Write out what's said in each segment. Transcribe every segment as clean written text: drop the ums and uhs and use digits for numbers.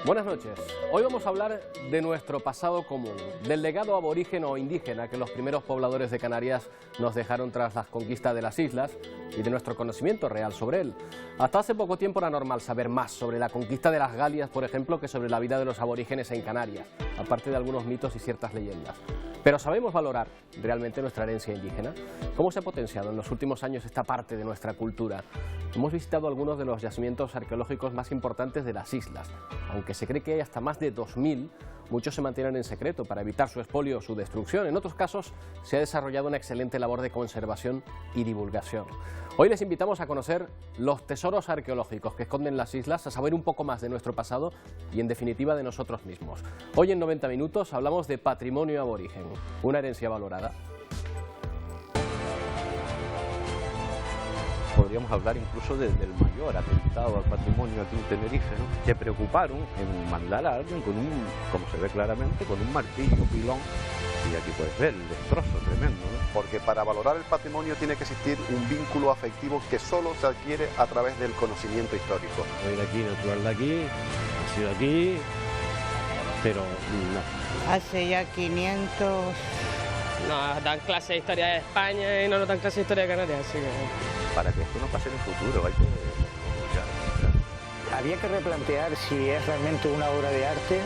Buenas noches. Hoy vamos a hablar de nuestro pasado común, del legado aborigen o indígena que los primeros pobladores de Canarias nos dejaron tras la conquista de las islas y de nuestro conocimiento real sobre él. Hasta hace poco tiempo era normal saber más sobre la conquista de las Galias, por ejemplo, que sobre la vida de los aborígenes en Canarias, aparte de algunos mitos y ciertas leyendas. Pero ¿sabemos valorar realmente nuestra herencia indígena? ¿Cómo se ha potenciado en los últimos años esta parte de nuestra cultura? Hemos visitado algunos de los yacimientos arqueológicos más importantes de las islas. Aunque se cree que hay hasta más de 2000, muchos se mantienen en secreto para evitar su expolio o su destrucción. En otros casos se ha desarrollado una excelente labor de conservación y divulgación. Hoy les invitamos a conocer los tesoros arqueológicos que esconden las islas, a saber un poco más de nuestro pasado y en definitiva de nosotros mismos. Hoy en 90 minutos hablamos de patrimonio aborigen, una herencia valorada. Podríamos hablar incluso del mayor atentado al patrimonio aquí en Tenerife, ¿no? Se preocuparon en mandar a alguien con un, como se ve claramente, con un martillo, pilón, y aquí puedes ver el destrozo tremendo, ¿no? Porque para valorar el patrimonio tiene que existir un vínculo afectivo que solo se adquiere a través del conocimiento histórico. Soy de aquí, natural de aquí, nacido aquí, pero no. Hace ya 500... Nos dan clase de historia de España y no nos dan clase de historia de Canarias, así que... Para que esto no pase en el futuro, hay que luchar. Había que replantear si es realmente una obra de arte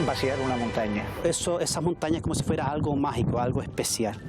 vaciar una montaña. Esa montaña es como si fuera algo mágico, algo especial.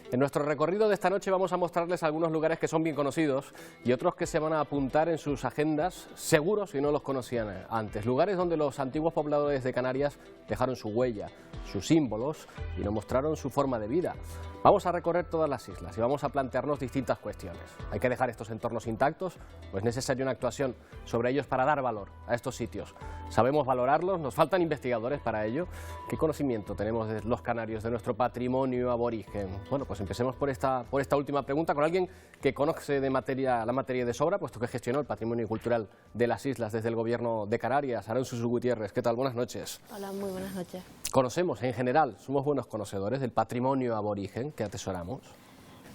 En nuestro recorrido de esta noche vamos a mostrarles algunos lugares que son bien conocidos y otros que se van a apuntar en sus agendas, seguros si no los conocían antes. Lugares donde los antiguos pobladores de Canarias dejaron su huella, sus símbolos y nos mostraron su forma de vida. Vamos a recorrer todas las islas y vamos a plantearnos distintas cuestiones. ¿Hay que dejar estos entornos intactos o es necesaria una actuación sobre ellos para dar valor a estos sitios? ¿Sabemos valorarlos? ¿Nos faltan investigadores para ello? ¿Qué conocimiento tenemos de los canarios, de nuestro patrimonio aborigen? Bueno, pues empecemos por esta última pregunta con alguien que conoce la materia de sobra, puesto que gestionó el patrimonio cultural de las islas desde el gobierno de Canarias. Aarón Susu Gutiérrez, ¿qué tal? Buenas noches. Hola, muy buenas noches. Conocemos en general, somos buenos conocedores del patrimonio aborigen que atesoramos.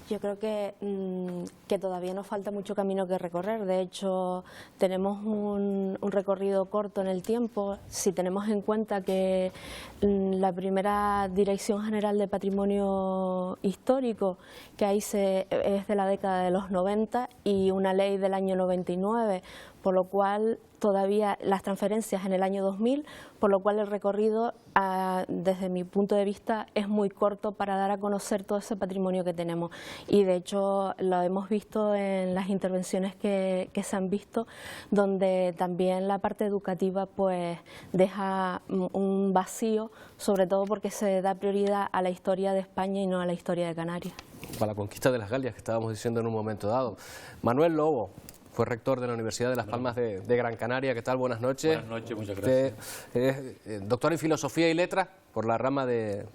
Yo creo que todavía nos falta mucho camino que recorrer. De hecho, tenemos un recorrido corto en el tiempo. Si tenemos en cuenta que la primera Dirección General de Patrimonio Histórico que hay es de la década de los 90 y una ley del año 99, por lo cual todavía las transferencias en el año 2000, por lo cual el recorrido, desde mi punto de vista, es muy corto para dar a conocer todo ese patrimonio que tenemos. Y de hecho lo hemos visto en las intervenciones que se han visto, donde también la parte educativa pues deja un vacío, sobre todo porque se da prioridad a la historia de España y no a la historia de Canarias. Para la conquista de las Galias, que estábamos diciendo en un momento dado. Manuel Lobo fue rector de la Universidad de Las Palmas de Gran Canaria. ¿Qué tal? Buenas noches. Buenas noches, muchas gracias. Doctor en Filosofía y Letras por la rama de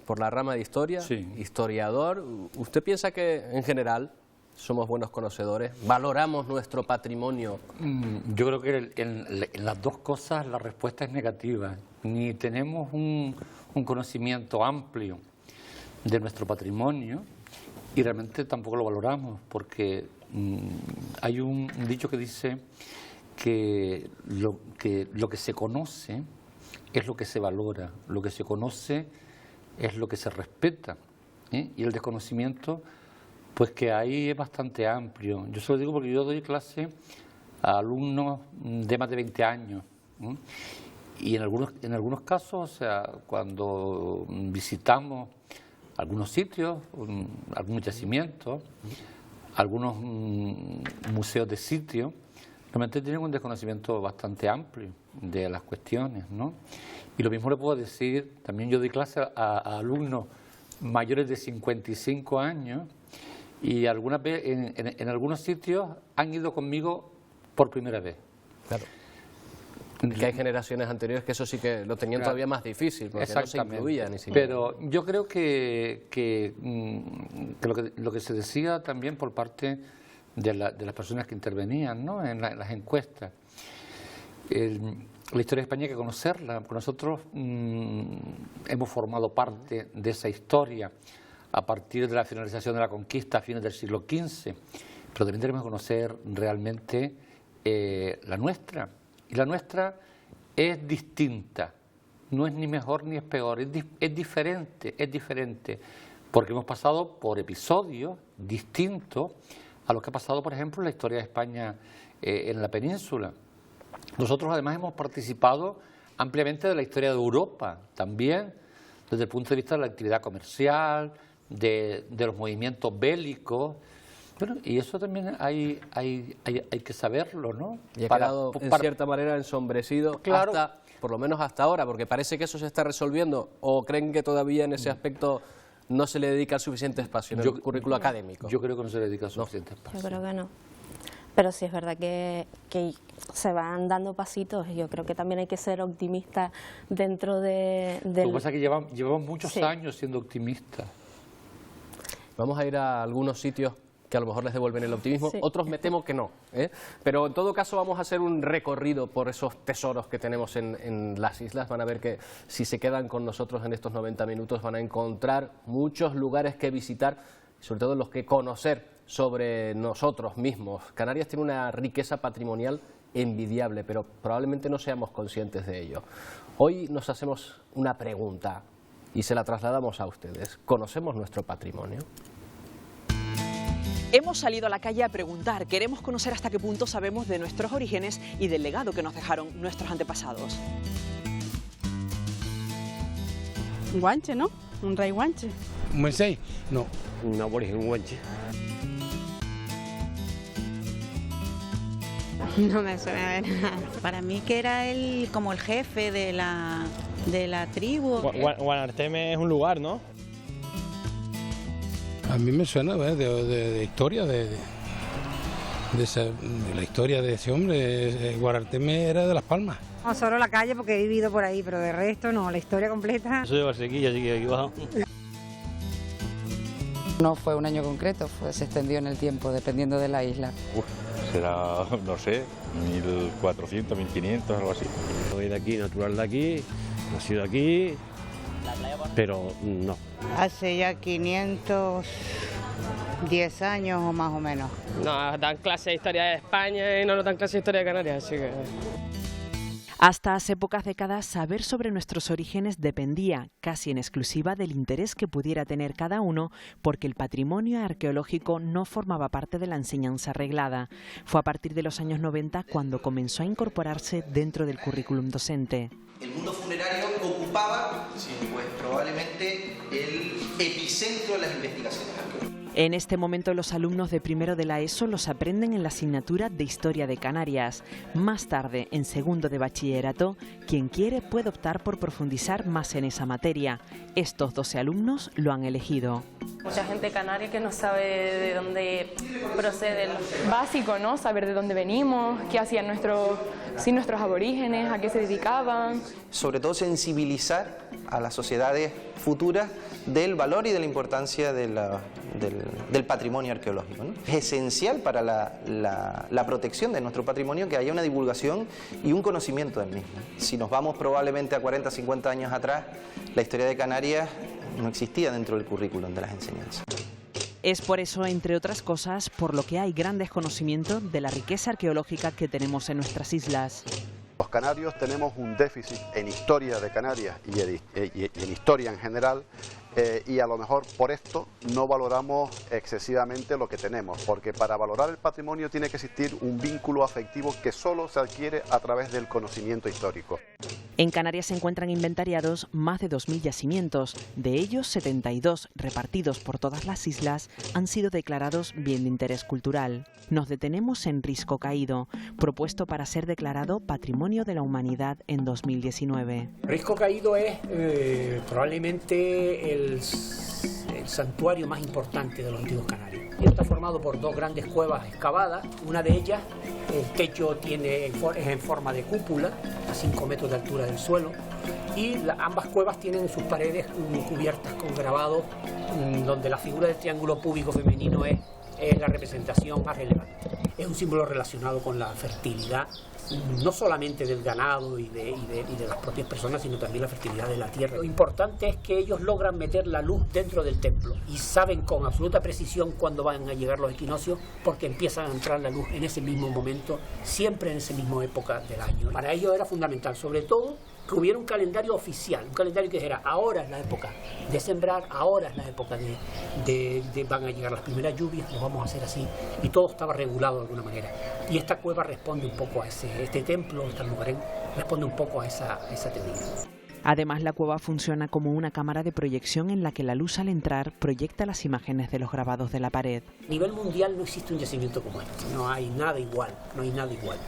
Historia, sí. Historiador. ¿Usted piensa que en general somos buenos conocedores? ¿Valoramos nuestro patrimonio? Yo creo que en las dos cosas la respuesta es negativa. Ni tenemos un conocimiento amplio de nuestro patrimonio y realmente tampoco lo valoramos, porque hay un dicho que dice que lo que se conoce es lo que se valora, lo que se conoce es lo que se respeta, ¿eh? Y el desconocimiento, pues que ahí es bastante amplio. Yo se lo digo porque yo doy clase a alumnos de más de 20 años, ¿eh? Y en algunos casos, o sea, cuando visitamos algunos sitios, algunos yacimientos, algunos museos de sitio, realmente tienen un desconocimiento bastante amplio de las cuestiones, ¿no? Y lo mismo le puedo decir, también yo doy clase a alumnos mayores de 55 años y algunas veces en algunos sitios han ido conmigo por primera vez. Claro. Que hay generaciones anteriores que eso sí que lo tenían todavía más difícil, porque no se incluía ni siquiera. Pero yo creo que lo que se decía también por parte de las personas que intervenían, ¿no?, en las encuestas, La historia de España hay que conocerla, porque nosotros hemos formado parte de esa historia a partir de la finalización de la conquista a fines del siglo XV, pero también tenemos que conocer realmente la nuestra, y la nuestra es distinta, no es ni mejor ni es peor, es diferente, porque hemos pasado por episodios distintos a los que ha pasado, por ejemplo, en la historia de España en la península. Nosotros además hemos participado ampliamente de la historia de Europa, también desde el punto de vista de la actividad comercial, de los movimientos bélicos. Bueno, y eso también hay que saberlo, ¿no? Y ha quedado, en cierta manera, ensombrecido, claro, por lo menos hasta ahora, porque parece que eso se está resolviendo, o creen que todavía en ese aspecto no se le dedica suficiente espacio en el currículo académico. Yo creo que no se le dedica suficiente espacio. Yo creo que no. Pero sí es verdad que se van dando pasitos, y yo creo que también hay que ser optimista dentro del... Lo que pasa es que llevamos muchos años siendo optimistas. Vamos a ir a algunos sitios que a lo mejor les devuelven el optimismo, otros me temo que no, pero en todo caso vamos a hacer un recorrido por esos tesoros que tenemos en las islas. Van a ver que si se quedan con nosotros en estos 90 minutos van a encontrar muchos lugares que visitar, sobre todo los que conocer sobre nosotros mismos. Canarias tiene una riqueza patrimonial envidiable, pero probablemente no seamos conscientes de ello. Hoy nos hacemos una pregunta y se la trasladamos a ustedes. ¿Conocemos nuestro patrimonio? Hemos salido a la calle a preguntar, queremos conocer hasta qué punto sabemos de nuestros orígenes y del legado que nos dejaron nuestros antepasados. Un guanche, ¿no? Un rey guanche. ¿Un mensei? No. Un aborigen guanche. No me suena de nada. Para mí que era él como el jefe de la tribu. Guanarteme es un lugar, ¿no? A mí me suena de historia, de la historia de ese hombre. Guanarteme era de Las Palmas. No, solo la calle porque he vivido por ahí, pero de resto no, la historia completa. Soy de Barsequilla, así que aquí abajo. No fue un año concreto, se extendió en el tiempo, dependiendo de la isla. Será, no sé, 1400, 1500, algo así. Soy de aquí, natural de aquí, nacido aquí, pero no. Hace ya 510 años o más o menos. No, dan clase de historia de España y no nos dan clase de historia de Canarias, así que... Hasta hace pocas décadas, saber sobre nuestros orígenes dependía, casi en exclusiva, del interés que pudiera tener cada uno, porque el patrimonio arqueológico no formaba parte de la enseñanza reglada. Fue a partir de los años 90 cuando comenzó a incorporarse dentro del currículum docente. El mundo funerario ocupaba, pues, probablemente el epicentro de las investigaciones arqueológicas. En este momento los alumnos de primero de la ESO los aprenden en la asignatura de Historia de Canarias. Más tarde, en segundo de bachillerato, quien quiere puede optar por profundizar más en esa materia. Estos 12 alumnos lo han elegido. Mucha gente canaria que no sabe de dónde proceden. Básico, ¿no? Saber de dónde venimos, qué hacían nuestros aborígenes, a qué se dedicaban. Sobre todo sensibilizar a las sociedades futuras del valor y de la importancia del patrimonio arqueológico, ¿no? Es esencial para la protección de nuestro patrimonio que haya una divulgación y un conocimiento del mismo. Si nos vamos probablemente a 40, 50 años atrás, la historia de Canarias no existía dentro del currículum de las enseñanzas. Es por eso, entre otras cosas, por lo que hay gran desconocimiento de la riqueza arqueológica que tenemos en nuestras islas. Los canarios tenemos un déficit en historia de Canarias y en historia en general, y a lo mejor por esto no valoramos excesivamente lo que tenemos, porque para valorar el patrimonio tiene que existir un vínculo afectivo que solo se adquiere a través del conocimiento histórico. En Canarias se encuentran inventariados más de 2.000 yacimientos. De ellos, 72, repartidos por todas las islas, han sido declarados bien de interés cultural. Nos detenemos en Risco Caído, propuesto para ser declarado Patrimonio de la Humanidad en 2019. Risco Caído es probablemente el santuario más importante de los antiguos canarios. Está formado por dos grandes cuevas excavadas. Una de ellas, el techo es en forma de cúpula, a 5 metros de altura del suelo, y ambas cuevas tienen sus paredes cubiertas con grabados, donde la figura del triángulo púbico femenino es la representación más relevante. es un símbolo relacionado con la fertilidad, no solamente del ganado y de las propias personas, sino también la fertilidad de la tierra. Lo importante es que ellos logran meter la luz dentro del templo y saben con absoluta precisión cuándo van a llegar los equinoccios, porque empiezan a entrar la luz en ese mismo momento, siempre en esa misma época del año. Para ellos era fundamental, sobre todo, que hubiera un calendario oficial, un calendario que dijera, ahora es la época de sembrar, ahora es la época de van a llegar las primeras lluvias, lo vamos a hacer así, y todo estaba regulado de alguna manera. Y esta cueva responde un poco a este templo, este almugren, responde un poco a esa teoría. Además, la cueva funciona como una cámara de proyección en la que la luz al entrar proyecta las imágenes de los grabados de la pared. A nivel mundial no existe un yacimiento como este, no hay nada igual, no hay nada igual.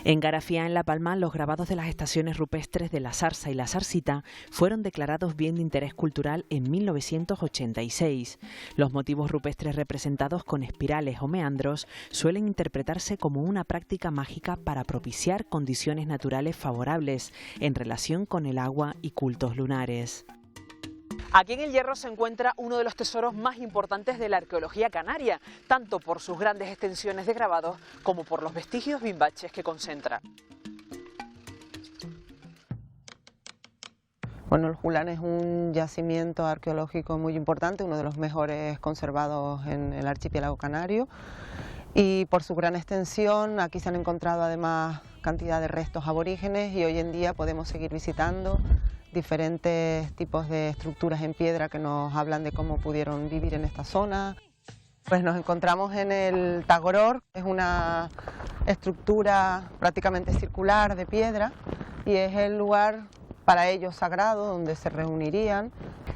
En Garafía, en La Palma, los grabados de las estaciones rupestres de La Zarza y La Zarcita fueron declarados bien de interés cultural en 1986. Los motivos rupestres representados con espirales o meandros suelen interpretarse como una práctica mágica para propiciar condiciones naturales favorables en relación con el agua y cultos lunares. Aquí en El Hierro se encuentra uno de los tesoros más importantes de la arqueología canaria, tanto por sus grandes extensiones de grabados como por los vestigios bimbaches que concentra. Bueno, el Julán es un yacimiento arqueológico muy importante, uno de los mejores conservados en el archipiélago canario, y por su gran extensión aquí se han encontrado además cantidad de restos aborígenes y hoy en día podemos seguir visitando diferentes tipos de estructuras en piedra que nos hablan de cómo pudieron vivir en esta zona. Pues nos encontramos en el Tagoror, es una estructura prácticamente circular de piedra y es el lugar para ellos sagrado donde se reunirían.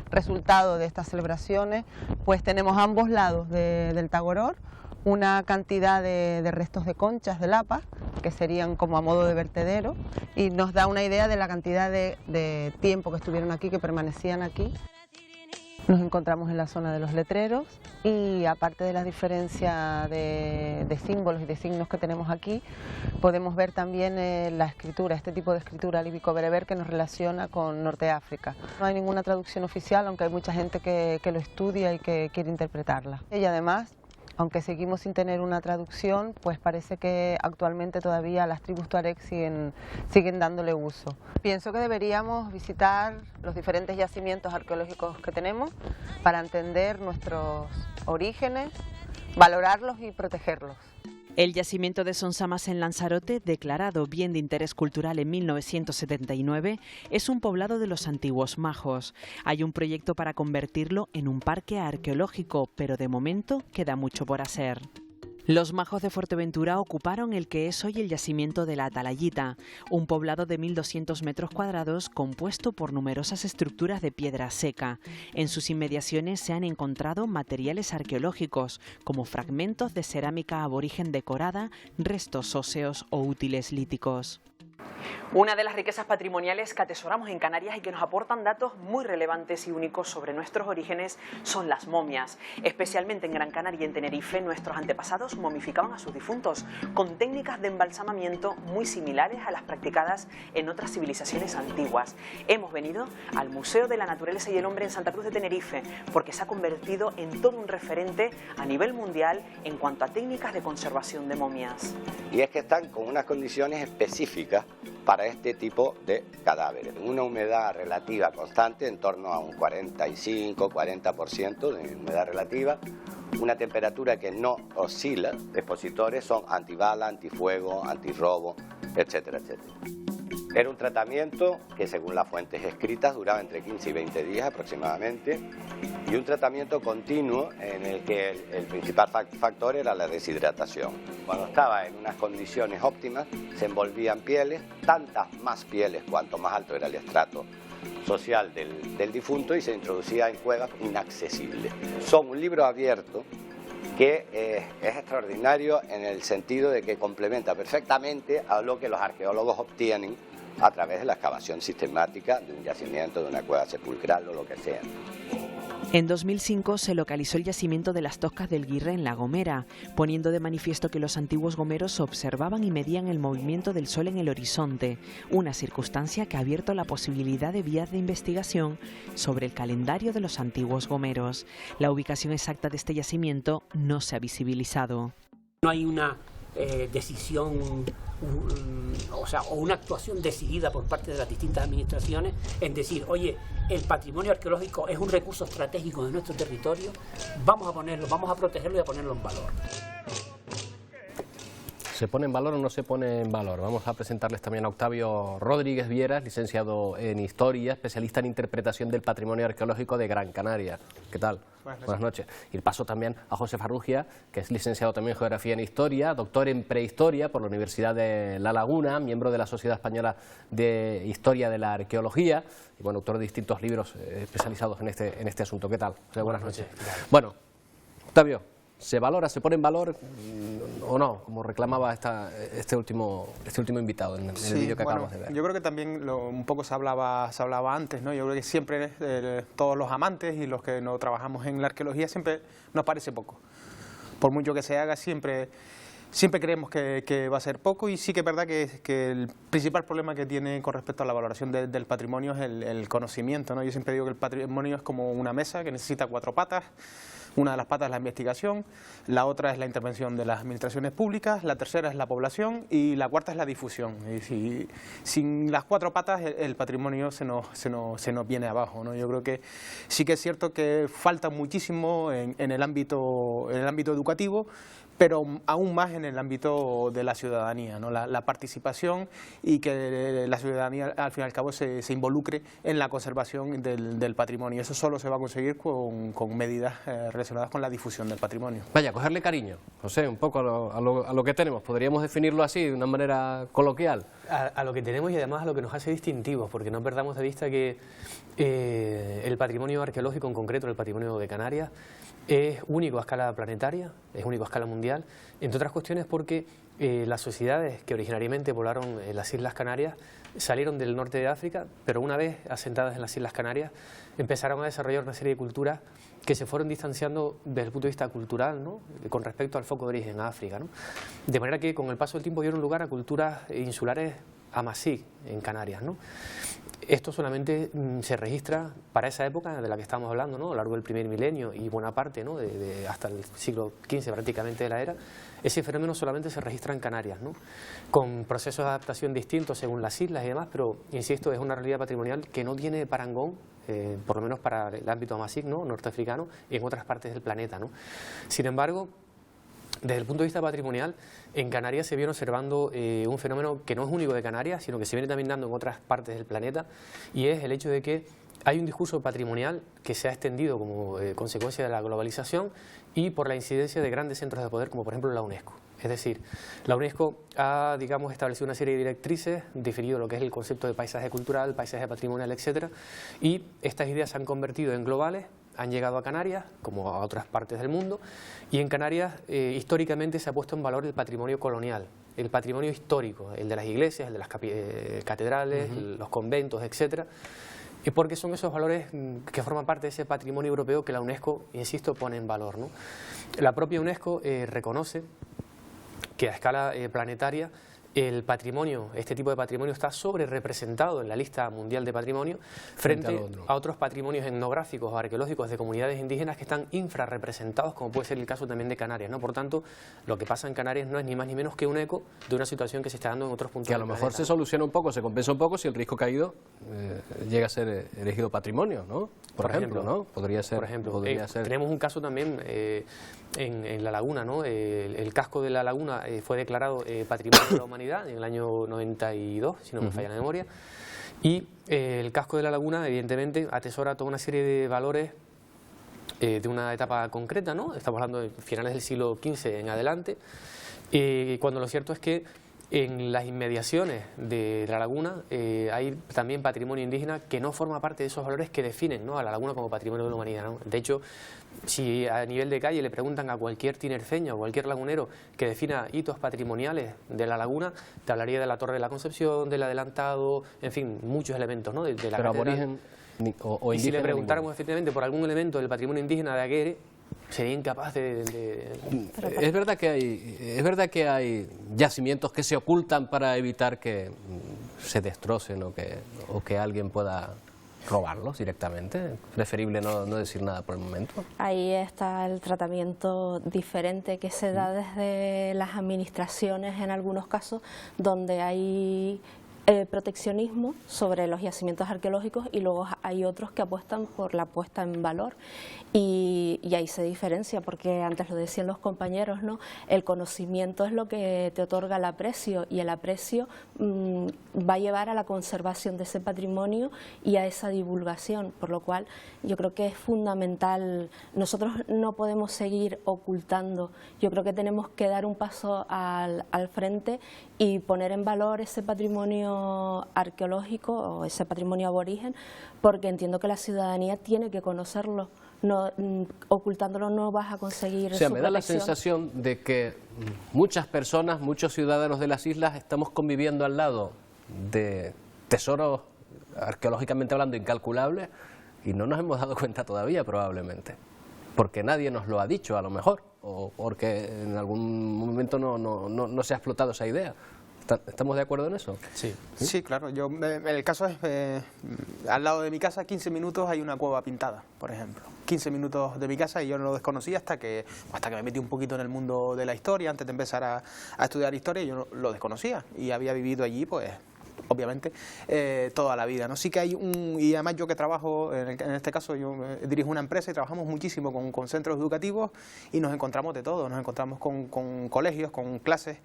Resultado de estas celebraciones, pues tenemos a ambos lados del Tagoror una cantidad de restos de conchas de lapas que serían como a modo de vertedero y nos da una idea de la cantidad de tiempo que estuvieron aquí, que permanecían aquí. Nos encontramos en la zona de los letreros y aparte de la diferencia de símbolos y de signos que tenemos aquí, podemos ver también la escritura, este tipo de escritura líbico-bereber que nos relaciona con Norte de África. No hay ninguna traducción oficial, aunque hay mucha gente que lo estudia y que quiere interpretarla. Y además, aunque seguimos sin tener una traducción, pues parece que actualmente todavía las tribus tuareg siguen dándole uso. Pienso que deberíamos visitar los diferentes yacimientos arqueológicos que tenemos para entender nuestros orígenes, valorarlos y protegerlos. El yacimiento de Sonsamas en Lanzarote, declarado bien de interés cultural en 1979, es un poblado de los antiguos majos. Hay un proyecto para convertirlo en un parque arqueológico, pero de momento queda mucho por hacer. Los majos de Fuerteventura ocuparon el que es hoy el yacimiento de la Atalayita, un poblado de 1.200 metros cuadrados compuesto por numerosas estructuras de piedra seca. En sus inmediaciones se han encontrado materiales arqueológicos, como fragmentos de cerámica aborigen decorada, restos óseos o útiles líticos. Una de las riquezas patrimoniales que atesoramos en Canarias y que nos aportan datos muy relevantes y únicos sobre nuestros orígenes son las momias. Especialmente en Gran Canaria y en Tenerife, nuestros antepasados momificaban a sus difuntos con técnicas de embalsamamiento muy similares a las practicadas en otras civilizaciones antiguas. Hemos venido al Museo de la Naturaleza y el Hombre en Santa Cruz de Tenerife porque se ha convertido en todo un referente a nivel mundial en cuanto a técnicas de conservación de momias. Y es que están con unas condiciones específicas para este tipo de cadáveres. Una humedad relativa constante, en torno a un 45-40% de humedad relativa, una temperatura que no oscila, expositores son antibala, antifuego, antirrobo, etcétera, etcétera. Era un tratamiento que, según las fuentes escritas, duraba entre 15 y 20 días aproximadamente, y un tratamiento continuo en el que el principal factor era la deshidratación. Cuando estaba en unas condiciones óptimas, se envolvían pieles, tantas más pieles cuanto más alto era el estrato social del difunto, y se introducía en cuevas inaccesibles. Son un libro abierto que es extraordinario en el sentido de que complementa perfectamente a lo que los arqueólogos obtienen a través de la excavación sistemática de un yacimiento, de una cueva sepulcral o lo que sea. En 2005 se localizó el yacimiento de las Toscas del Guirre en La Gomera, poniendo de manifiesto que los antiguos gomeros observaban y medían el movimiento del sol en el horizonte, una circunstancia que ha abierto la posibilidad de vías de investigación sobre el calendario de los antiguos gomeros. La ubicación exacta de este yacimiento no se ha visibilizado. No hay una decisión, o una actuación decidida por parte de las distintas administraciones en decir, oye, el patrimonio arqueológico es un recurso estratégico de nuestro territorio, vamos a ponerlo, vamos a protegerlo y a ponerlo en valor. ¿Se pone en valor o no se pone en valor? Vamos a presentarles también a Octavio Rodríguez Vieras, licenciado en Historia, especialista en interpretación del patrimonio arqueológico de Gran Canaria. ¿Qué tal? Buenas noches. Y paso también a José Farrugia, que es licenciado también en Geografía en Historia, doctor en Prehistoria por la Universidad de La Laguna, miembro de la Sociedad Española de Historia de la Arqueología y bueno, autor de distintos libros especializados en este asunto. ¿Qué tal? Buenas noches. Bueno, Octavio, ¿se valora, se pone en valor o no? Como reclamaba este último invitado en el vídeo que acabamos de ver. Yo creo que también un poco se hablaba antes, ¿no? Yo creo que siempre todos los amantes y los que no trabajamos en la arqueología siempre nos parece poco. Por mucho que se haga, siempre creemos que va a ser poco, y sí que es verdad que el principal problema que tiene con respecto a la valoración del patrimonio es el conocimiento, ¿no? Yo siempre digo que el patrimonio es como una mesa que necesita 4 patas. Una de las patas es la investigación, la otra es la intervención de las administraciones públicas, la tercera es la población y la cuarta es la difusión. Y sin las 4 patas el patrimonio se nos viene abajo, ¿no? Yo creo que sí que es cierto que falta muchísimo en el ámbito educativo, pero aún más en el ámbito de la ciudadanía, ¿no? La participación y que la ciudadanía al fin y al cabo se involucre en la conservación del patrimonio. Eso solo se va a conseguir con medidas relacionadas con la difusión del patrimonio. Vaya, cogerle cariño, José, un poco a lo que tenemos. ¿Podríamos definirlo así, de una manera coloquial? A lo que tenemos y además a lo que nos hace distintivos, porque no perdamos de vista que el patrimonio arqueológico, en concreto el patrimonio de Canarias, es único a escala planetaria, es único a escala mundial, entre otras cuestiones porque las sociedades que originariamente poblaron las Islas Canarias salieron del norte de África, pero una vez asentadas en las Islas Canarias empezaron a desarrollar una serie de culturas que se fueron distanciando desde el punto de vista cultural, ¿no? Con respecto al foco de origen, a África, ¿no? De manera que con el paso del tiempo dieron lugar a culturas insulares amazigh en Canarias, ¿no? Esto solamente se registra para esa época de la que estamos hablando, ¿no? A lo largo del primer milenio y buena parte, ¿no? Hasta el siglo XV prácticamente de la era. Ese fenómeno solamente se registra en Canarias, ¿no? Con procesos de adaptación distintos según las islas y demás, pero insisto, es una realidad patrimonial que no tiene parangón, por lo menos para el ámbito amazigh, ¿no? Norteafricano, y en otras partes del planeta, ¿no? Sin embargo, desde el punto de vista patrimonial, en Canarias se viene observando un fenómeno que no es único de Canarias, sino que se viene también dando en otras partes del planeta, y es el hecho de que hay un discurso patrimonial que se ha extendido como consecuencia de la globalización y por la incidencia de grandes centros de poder, como por ejemplo la UNESCO. Es decir, la UNESCO ha, digamos, establecido una serie de directrices, definido lo que es el concepto de paisaje cultural, paisaje patrimonial, etcétera, y estas ideas se han convertido en globales, han llegado a Canarias, como a otras partes del mundo, y en Canarias históricamente se ha puesto en valor el patrimonio colonial, el patrimonio histórico, el de las iglesias, el de las catedrales, los conventos, etcétera, y porque son esos valores que forman parte de ese patrimonio europeo que la UNESCO, insisto, pone en valor, ¿no? La propia UNESCO reconoce que a escala planetaria el patrimonio, este tipo de patrimonio está sobre representado en la lista mundial de patrimonio frente a otros patrimonios etnográficos o arqueológicos de comunidades indígenas que están infrarrepresentados, como puede ser el caso también de Canarias, ¿no? Por tanto, lo que pasa en Canarias no es ni más ni menos que un eco de una situación que se está dando en otros puntos del planeta. Que a lo mejor se soluciona un poco, se compensa un poco si el risco caído llega a ser elegido patrimonio, ¿no? Por ejemplo, ¿no? Podría ser. Por ejemplo, tenemos un caso también en La Laguna, ¿no? El casco de La Laguna fue declarado Patrimonio de la Humanidad en el año 92, si no me falla la memoria, y el casco de La Laguna evidentemente atesora toda una serie de valores de una etapa concreta, ¿no? Estamos hablando de finales del siglo XV en adelante, cuando lo cierto es que en las inmediaciones de La Laguna hay también patrimonio indígena que no forma parte de esos valores que definen, ¿no? A La Laguna como patrimonio de la humanidad, ¿no? De hecho, si a nivel de calle le preguntan a cualquier tinerfeño o cualquier lagunero que defina hitos patrimoniales de La Laguna, te hablaría de la Torre de la Concepción, del Adelantado, en fin, muchos elementos, ¿no? De la Pero aborigen o indígena. Y si le preguntáramos efectivamente por algún elemento del patrimonio indígena de Aguere, sería incapaz Es verdad que hay yacimientos que se ocultan para evitar que se destrocen o que alguien pueda robarlos directamente? ¿Preferible no decir nada por el momento? Ahí está el tratamiento diferente que se da desde las administraciones en algunos casos, donde hay proteccionismo sobre los yacimientos arqueológicos, y luego hay otros que apuestan por la puesta en valor, y ahí se diferencia, porque antes lo decían los compañeros, ¿no? El conocimiento es lo que te otorga el aprecio, y el aprecio va a llevar a la conservación de ese patrimonio y a esa divulgación, por lo cual yo creo que es fundamental. Nosotros no podemos seguir ocultando, yo creo que tenemos que dar un paso al frente y poner en valor ese patrimonio arqueológico o ese patrimonio aborigen, porque entiendo que la ciudadanía tiene que conocerlo. No, ocultándolo no vas a conseguir su O sea, me da la protección. sensación de que muchas personas, muchos ciudadanos de las islas estamos conviviendo al lado de tesoros arqueológicamente hablando incalculables, y no nos hemos dado cuenta todavía, probablemente, porque nadie nos lo ha dicho, a lo mejor, o porque en algún momento no se ha explotado esa idea. ¿Estamos de acuerdo en eso? Sí, sí, claro. El caso es, al lado de mi casa, 15 minutos hay una cueva pintada, por ejemplo. 15 minutos de mi casa, y yo no lo desconocía hasta que me metí un poquito en el mundo de la historia. Antes de empezar a estudiar historia, yo lo desconocía y había vivido allí, pues, obviamente, toda la vida, ¿no? Sí que hay y además yo que trabajo, en este caso yo dirijo una empresa y trabajamos muchísimo con centros educativos, y nos encontramos de todo, nos encontramos con colegios, con clases,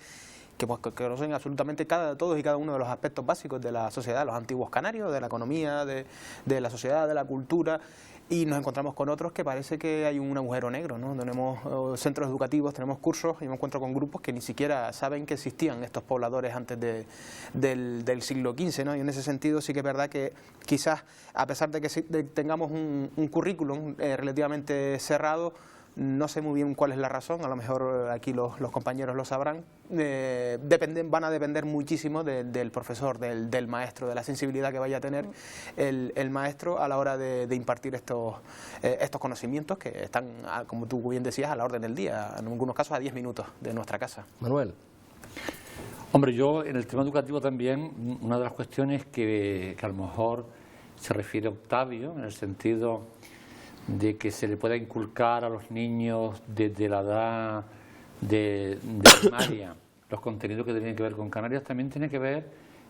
que conocen absolutamente todos y cada uno de los aspectos básicos de la sociedad, los antiguos canarios, de la economía, de la sociedad, de la cultura, y nos encontramos con otros que parece que hay un agujero negro, ¿no? Tenemos centros educativos, tenemos cursos, y me encuentro con grupos que ni siquiera saben que existían estos pobladores antes del siglo XV, ¿no? Y en ese sentido sí que es verdad que quizás, a pesar de que tengamos un currículum relativamente cerrado, no sé muy bien cuál es la razón, a lo mejor aquí los compañeros lo sabrán. Van a depender muchísimo del profesor, del maestro, de la sensibilidad que vaya a tener el maestro a la hora de impartir estos conocimientos que están, como tú bien decías, a la orden del día, en algunos casos a 10 minutos de nuestra casa. Manuel. Hombre, yo en el tema educativo también, una de las cuestiones que a lo mejor se refiere a Octavio, en el sentido de que se le pueda inculcar a los niños desde la edad de primaria los contenidos que tienen que ver con Canarias, también tiene que ver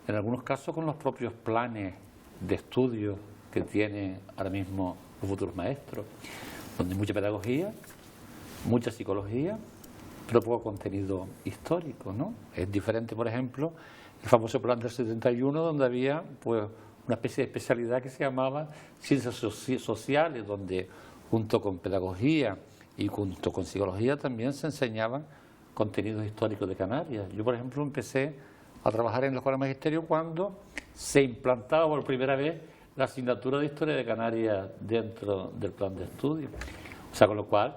en algunos casos con los propios planes de estudio que tienen ahora mismo los futuros maestros, donde hay mucha pedagogía, mucha psicología, pero poco contenido histórico, ¿no? Es diferente, por ejemplo, el famoso plan del 71, donde había pues una especie de especialidad que se llamaba Ciencias Sociales, donde junto con pedagogía y junto con psicología también se enseñaban contenidos históricos de Canarias. Yo, por ejemplo, empecé a trabajar en la Escuela de Magisterio cuando se implantaba por primera vez la asignatura de Historia de Canarias dentro del plan de estudio. O sea, con lo cual,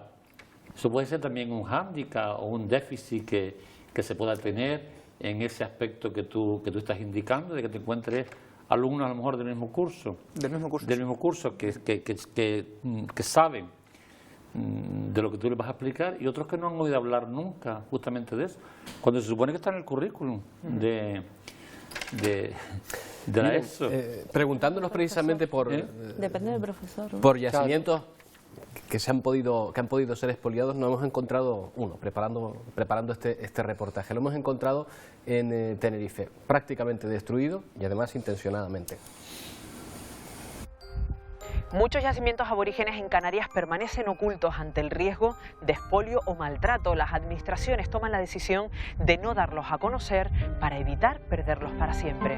eso puede ser también un hándicap o un déficit que se pueda tener en ese aspecto que tú estás indicando, de que te encuentres alumnos a lo mejor del mismo curso, que saben de lo que tú les vas a explicar, y otros que no han oído hablar nunca justamente de eso, cuando se supone que está en el currículum de la ESO. Preguntándonos precisamente por Depende del profesor, ¿no? Por yacimientos que han podido ser expoliados, nos hemos encontrado preparando este reportaje, lo hemos encontrado en Tenerife, prácticamente destruido y además intencionadamente. Muchos yacimientos aborígenes en Canarias permanecen ocultos ante el riesgo de expolio o maltrato. Las administraciones toman la decisión de no darlos a conocer para evitar perderlos para siempre.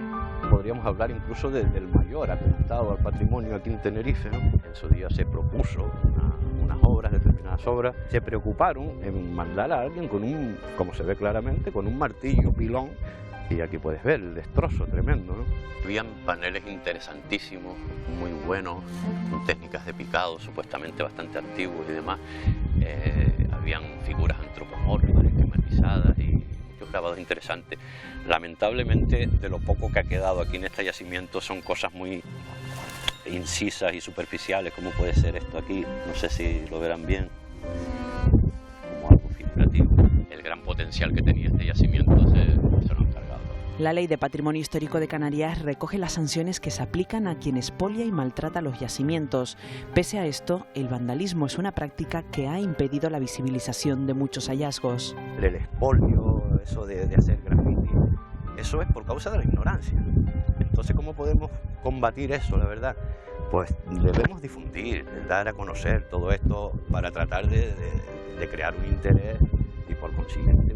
Podríamos hablar incluso del mayor atentado al patrimonio aquí en Tenerife, ¿no? En su día se propuso determinadas obras, se preocuparon en mandar a alguien con como se ve claramente, con un martillo pilón, y aquí puedes ver el destrozo tremendo, ¿no? Habían paneles interesantísimos, muy buenos, con técnicas de picado supuestamente bastante antiguos y demás. Habían figuras antropomorfas, esquematizadas y muchos grabados interesantes. Lamentablemente, de lo poco que ha quedado aquí en este yacimiento son cosas muy incisas y superficiales, como puede ser esto aquí, no sé si lo verán bien, como algo figurativo. El gran potencial que tenía este yacimiento se lo han cargado. La Ley de Patrimonio Histórico de Canarias recoge las sanciones que se aplican a quien expolia y maltrata los yacimientos. Pese a esto, el vandalismo es una práctica que ha impedido la visibilización de muchos hallazgos. El expolio, eso de hacer graffiti, eso es por causa de la ignorancia. Entonces, ¿cómo podemos combatir eso, la verdad? Pues debemos difundir, dar a conocer todo esto para tratar de crear un interés y por consiguiente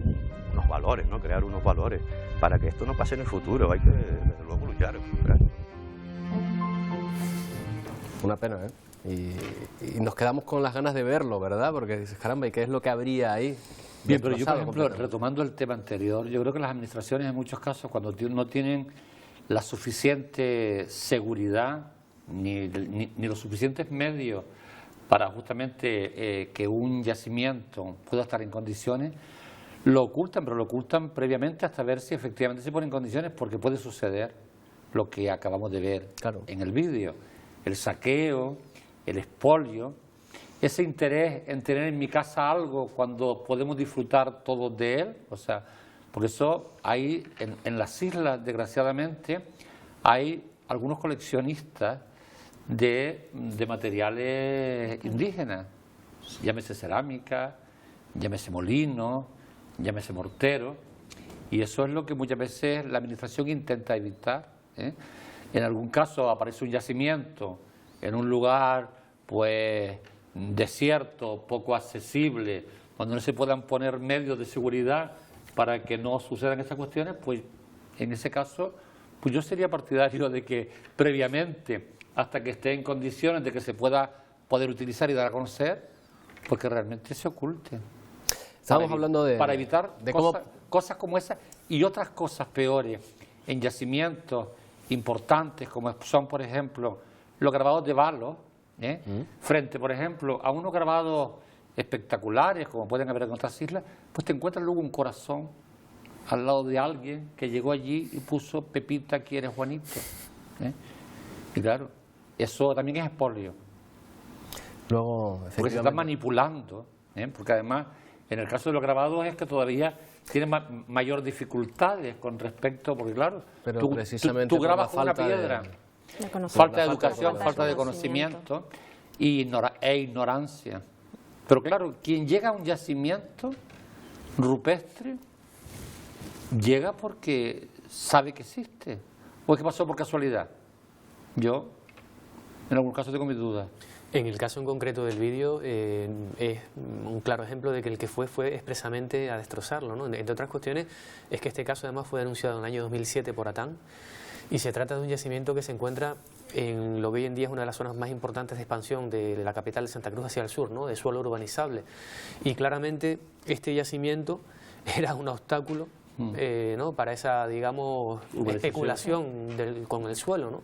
unos valores, ¿no? Crear unos valores para que esto no pase en el futuro. Hay que, desde luego, luchar. Una pena, ¿eh? Y nos quedamos con las ganas de verlo, ¿verdad? Porque dices, caramba, ¿y qué es lo que habría ahí? Bien, pero yo, por ejemplo, retomando el tema anterior, yo creo que las administraciones en muchos casos, cuando no tienen la suficiente seguridad ni los suficientes medios para justamente que un yacimiento pueda estar en condiciones, lo ocultan, pero lo ocultan previamente hasta ver si efectivamente se pone en condiciones, porque puede suceder lo que acabamos de ver en el vídeo, el saqueo, el expolio, ese interés en tener en mi casa algo cuando podemos disfrutar todos de él, o sea, por eso hay en las islas, desgraciadamente, hay algunos coleccionistas de materiales indígenas, llámese cerámica, llámese molino, llámese mortero, y eso es lo que muchas veces la administración intenta evitar, ¿eh? En algún caso aparece un yacimiento en un lugar pues desierto, poco accesible, donde no se puedan poner medios de seguridad para que no sucedan esas cuestiones, pues en ese caso pues yo sería partidario de que previamente, hasta que esté en condiciones de que se pueda poder utilizar y dar a conocer, porque realmente se oculte. Estamos hablando para evitar cosas como esas y otras cosas peores en yacimientos importantes, como son, por ejemplo, los grabados de balos, frente, por ejemplo, a unos grabados espectaculares, como pueden haber en otras islas, pues te encuentras luego un corazón al lado de alguien que llegó allí y puso Pepita, aquí eres Juanito. Y claro, eso también es expolio. Luego, porque se está manipulando, porque además, en el caso de los grabados es que todavía tienen mayor dificultades con respecto, porque claro, pero tú grabas con una piedra, falta de educación, falta de conocimiento e ignorancia. Pero claro, quien llega a un yacimiento rupestre, llega porque sabe que existe, o es que pasó por casualidad. Yo, en algún caso, tengo mis dudas. En el caso en concreto del vídeo, es un claro ejemplo de que el que fue expresamente a destrozarlo, ¿no? Entre otras cuestiones, es que este caso además fue denunciado en el año 2007 por ATAN, y se trata de un yacimiento que se encuentra en lo que hoy en día es una de las zonas más importantes de expansión de la capital de Santa Cruz hacia el sur, ¿no? De suelo urbanizable. Y claramente este yacimiento era un obstáculo ¿no? para esa, digamos, especulación con el suelo, ¿no?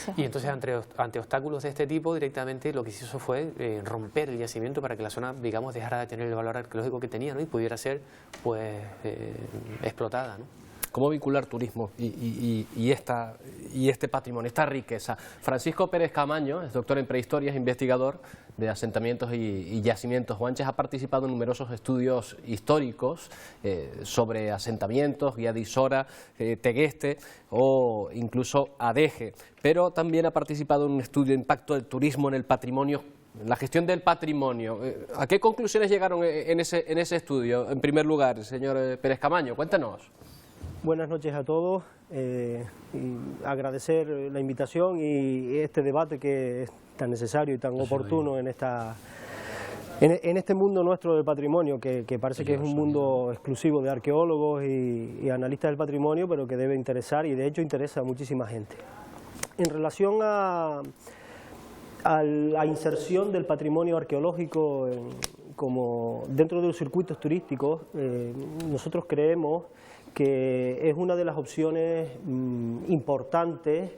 Sí. Y entonces ante obstáculos de este tipo, directamente lo que se hizo fue romper el yacimiento para que la zona, digamos, dejara de tener el valor arqueológico que tenía, ¿no? Y pudiera ser, pues, explotada, ¿no? ¿Cómo vincular turismo y este patrimonio, esta riqueza? Francisco Pérez Camaño es doctor en prehistoria, es investigador de asentamientos y yacimientos guanches, ha participado en numerosos estudios históricos sobre asentamientos, Guía de Isora, Tegueste o incluso Adeje, pero también ha participado en un estudio de impacto del turismo en el patrimonio, en la gestión del patrimonio. ¿A qué conclusiones llegaron en ese estudio? En primer lugar, señor Pérez Camaño, cuéntenos. Buenas noches a todos, y agradecer la invitación y este debate que es tan necesario y tan oportuno en este mundo nuestro del patrimonio, que parece que es un mundo exclusivo de arqueólogos y analistas del patrimonio, pero que debe interesar y de hecho interesa a muchísima gente. En relación a la inserción del patrimonio arqueológico como dentro de los circuitos turísticos, nosotros creemos que es una de las opciones importantes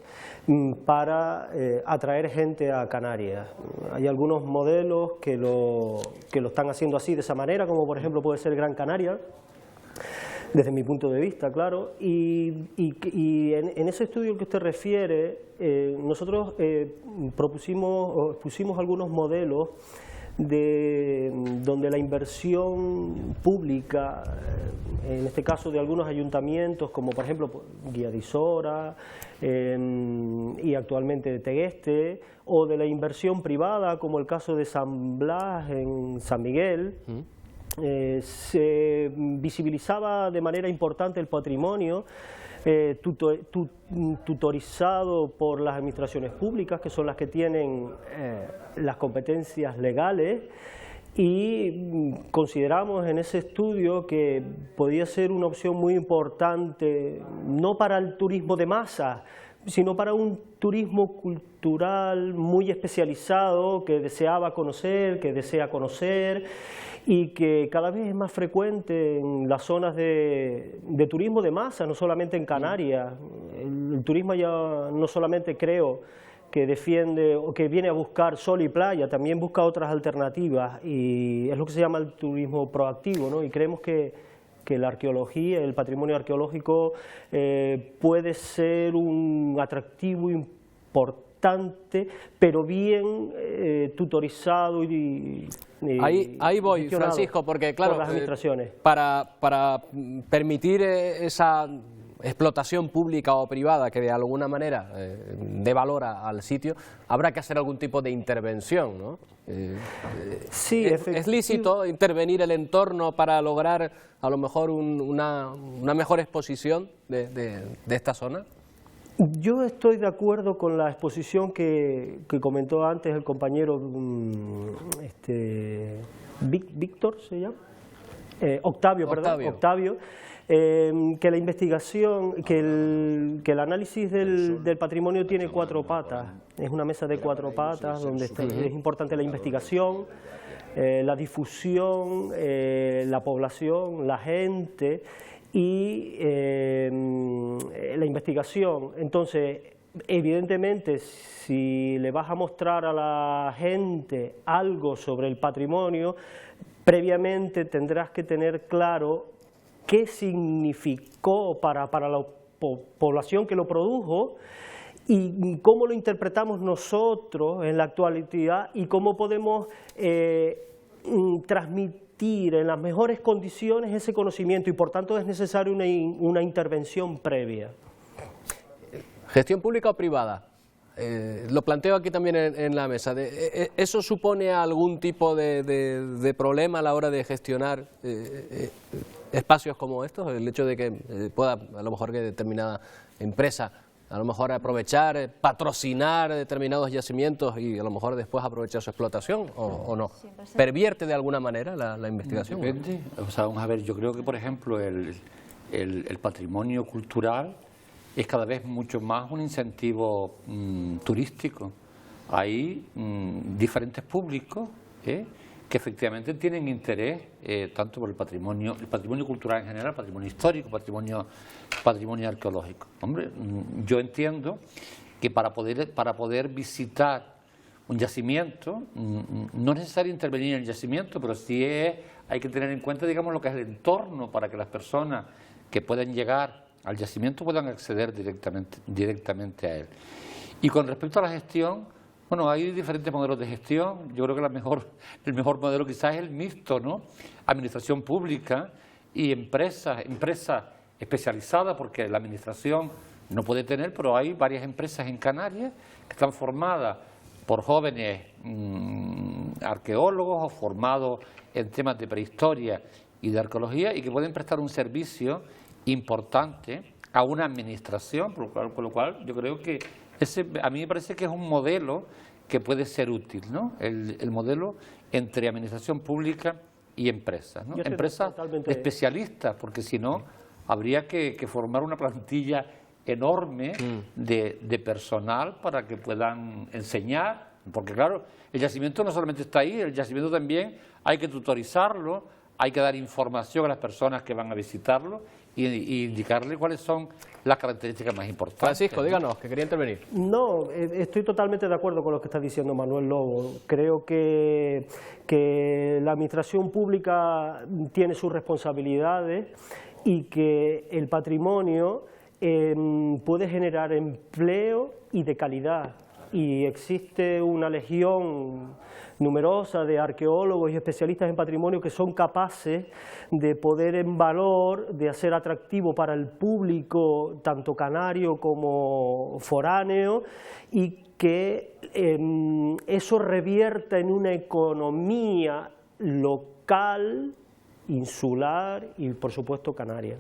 para atraer gente a Canarias. Hay algunos modelos que lo están haciendo así, de esa manera, como por ejemplo puede ser Gran Canaria, desde mi punto de vista, claro, y en ese estudio al que usted refiere, nosotros pusimos algunos modelos donde la inversión pública, en este caso de algunos ayuntamientos, como por ejemplo Guía de Isora y actualmente de Tegueste, o de la inversión privada, como el caso de San Blas en San Miguel, se visibilizaba de manera importante el patrimonio, tutorizado por las administraciones públicas, que son las que tienen las competencias legales, y consideramos en ese estudio que podía ser una opción muy importante, no para el turismo de masa, sino para un turismo cultural muy especializado que deseaba conocer, que desea conocer, y que cada vez es más frecuente en las zonas de turismo de masa, no solamente en Canarias. El turismo ya no solamente creo que defiende o que viene a buscar sol y playa, también busca otras alternativas, y es lo que se llama el turismo proactivo, ¿no? Y creemos que la arqueología, el patrimonio arqueológico puede ser un atractivo importante, pero bien tutorizado y ahí voy, Francisco, porque claro, por las administraciones. Para permitir esa explotación pública o privada que de alguna manera dé valor al sitio, habrá que hacer algún tipo de intervención, ¿no? Sí, ¿Es lícito intervenir el entorno para lograr a lo mejor una mejor exposición de esta zona? Yo estoy de acuerdo con la exposición que comentó antes el compañero Víctor, ¿se llama? Octavio, perdón, Octavio. Que la investigación, que el análisis del patrimonio tiene 4 patas, es una mesa de 4 patas donde es importante la investigación, la difusión, la población, la gente y la investigación. Entonces, evidentemente, si le vas a mostrar a la gente algo sobre el patrimonio, previamente tendrás que tener claro qué significó para la población que lo produjo y cómo lo interpretamos nosotros en la actualidad y cómo podemos transmitir en las mejores condiciones ese conocimiento, y por tanto es necesaria una intervención previa. ¿Gestión pública o privada? Lo planteo aquí también en la mesa. ¿Eso supone algún tipo de problema a la hora de gestionar espacios como estos? El hecho de que pueda, a lo mejor, que determinada empresa, a lo mejor aprovechar, patrocinar determinados yacimientos y a lo mejor después aprovechar su explotación, ¿o no? ¿Pervierte de alguna manera la investigación? Depende. O sea, vamos a ver, yo creo que, por ejemplo, el patrimonio cultural es cada vez mucho más un incentivo turístico. Hay diferentes públicos que efectivamente tienen interés tanto por el patrimonio cultural en general, patrimonio histórico, patrimonio arqueológico. Hombre, yo entiendo que para poder visitar un yacimiento no es necesario intervenir en el yacimiento, pero sí hay que tener en cuenta, digamos, lo que es el entorno para que las personas que puedan llegar al yacimiento puedan acceder directamente a él. Y con respecto a la gestión, bueno, hay diferentes modelos de gestión. Yo creo que el mejor modelo quizás es el mixto, ¿no? Administración pública y empresas especializadas, porque la administración no puede tener, pero hay varias empresas en Canarias que están formadas por jóvenes arqueólogos o formados en temas de prehistoria y de arqueología y que pueden prestar un servicio importante a una administración, con lo cual yo creo que a mí me parece que es un modelo que puede ser útil, ¿no? El modelo entre administración pública y empresas, ¿no? Empresas especialistas, porque si no habría que formar una plantilla enorme de personal para que puedan enseñar, porque claro, el yacimiento no solamente está ahí, el yacimiento también hay que tutorizarlo, hay que dar información a las personas que van a visitarlo y indicarle cuáles son las características más importantes. Francisco, díganos, que quería intervenir. No, estoy totalmente de acuerdo con lo que está diciendo Manuel Lobo. Creo que la administración pública tiene sus responsabilidades y que el patrimonio puede generar empleo y de calidad. y existe una legión numerosa de arqueólogos y especialistas en patrimonio que son capaces de poner en valor, de hacer atractivo para el público, tanto canario como foráneo, y que eso revierta en una economía local, insular y, por supuesto, canaria.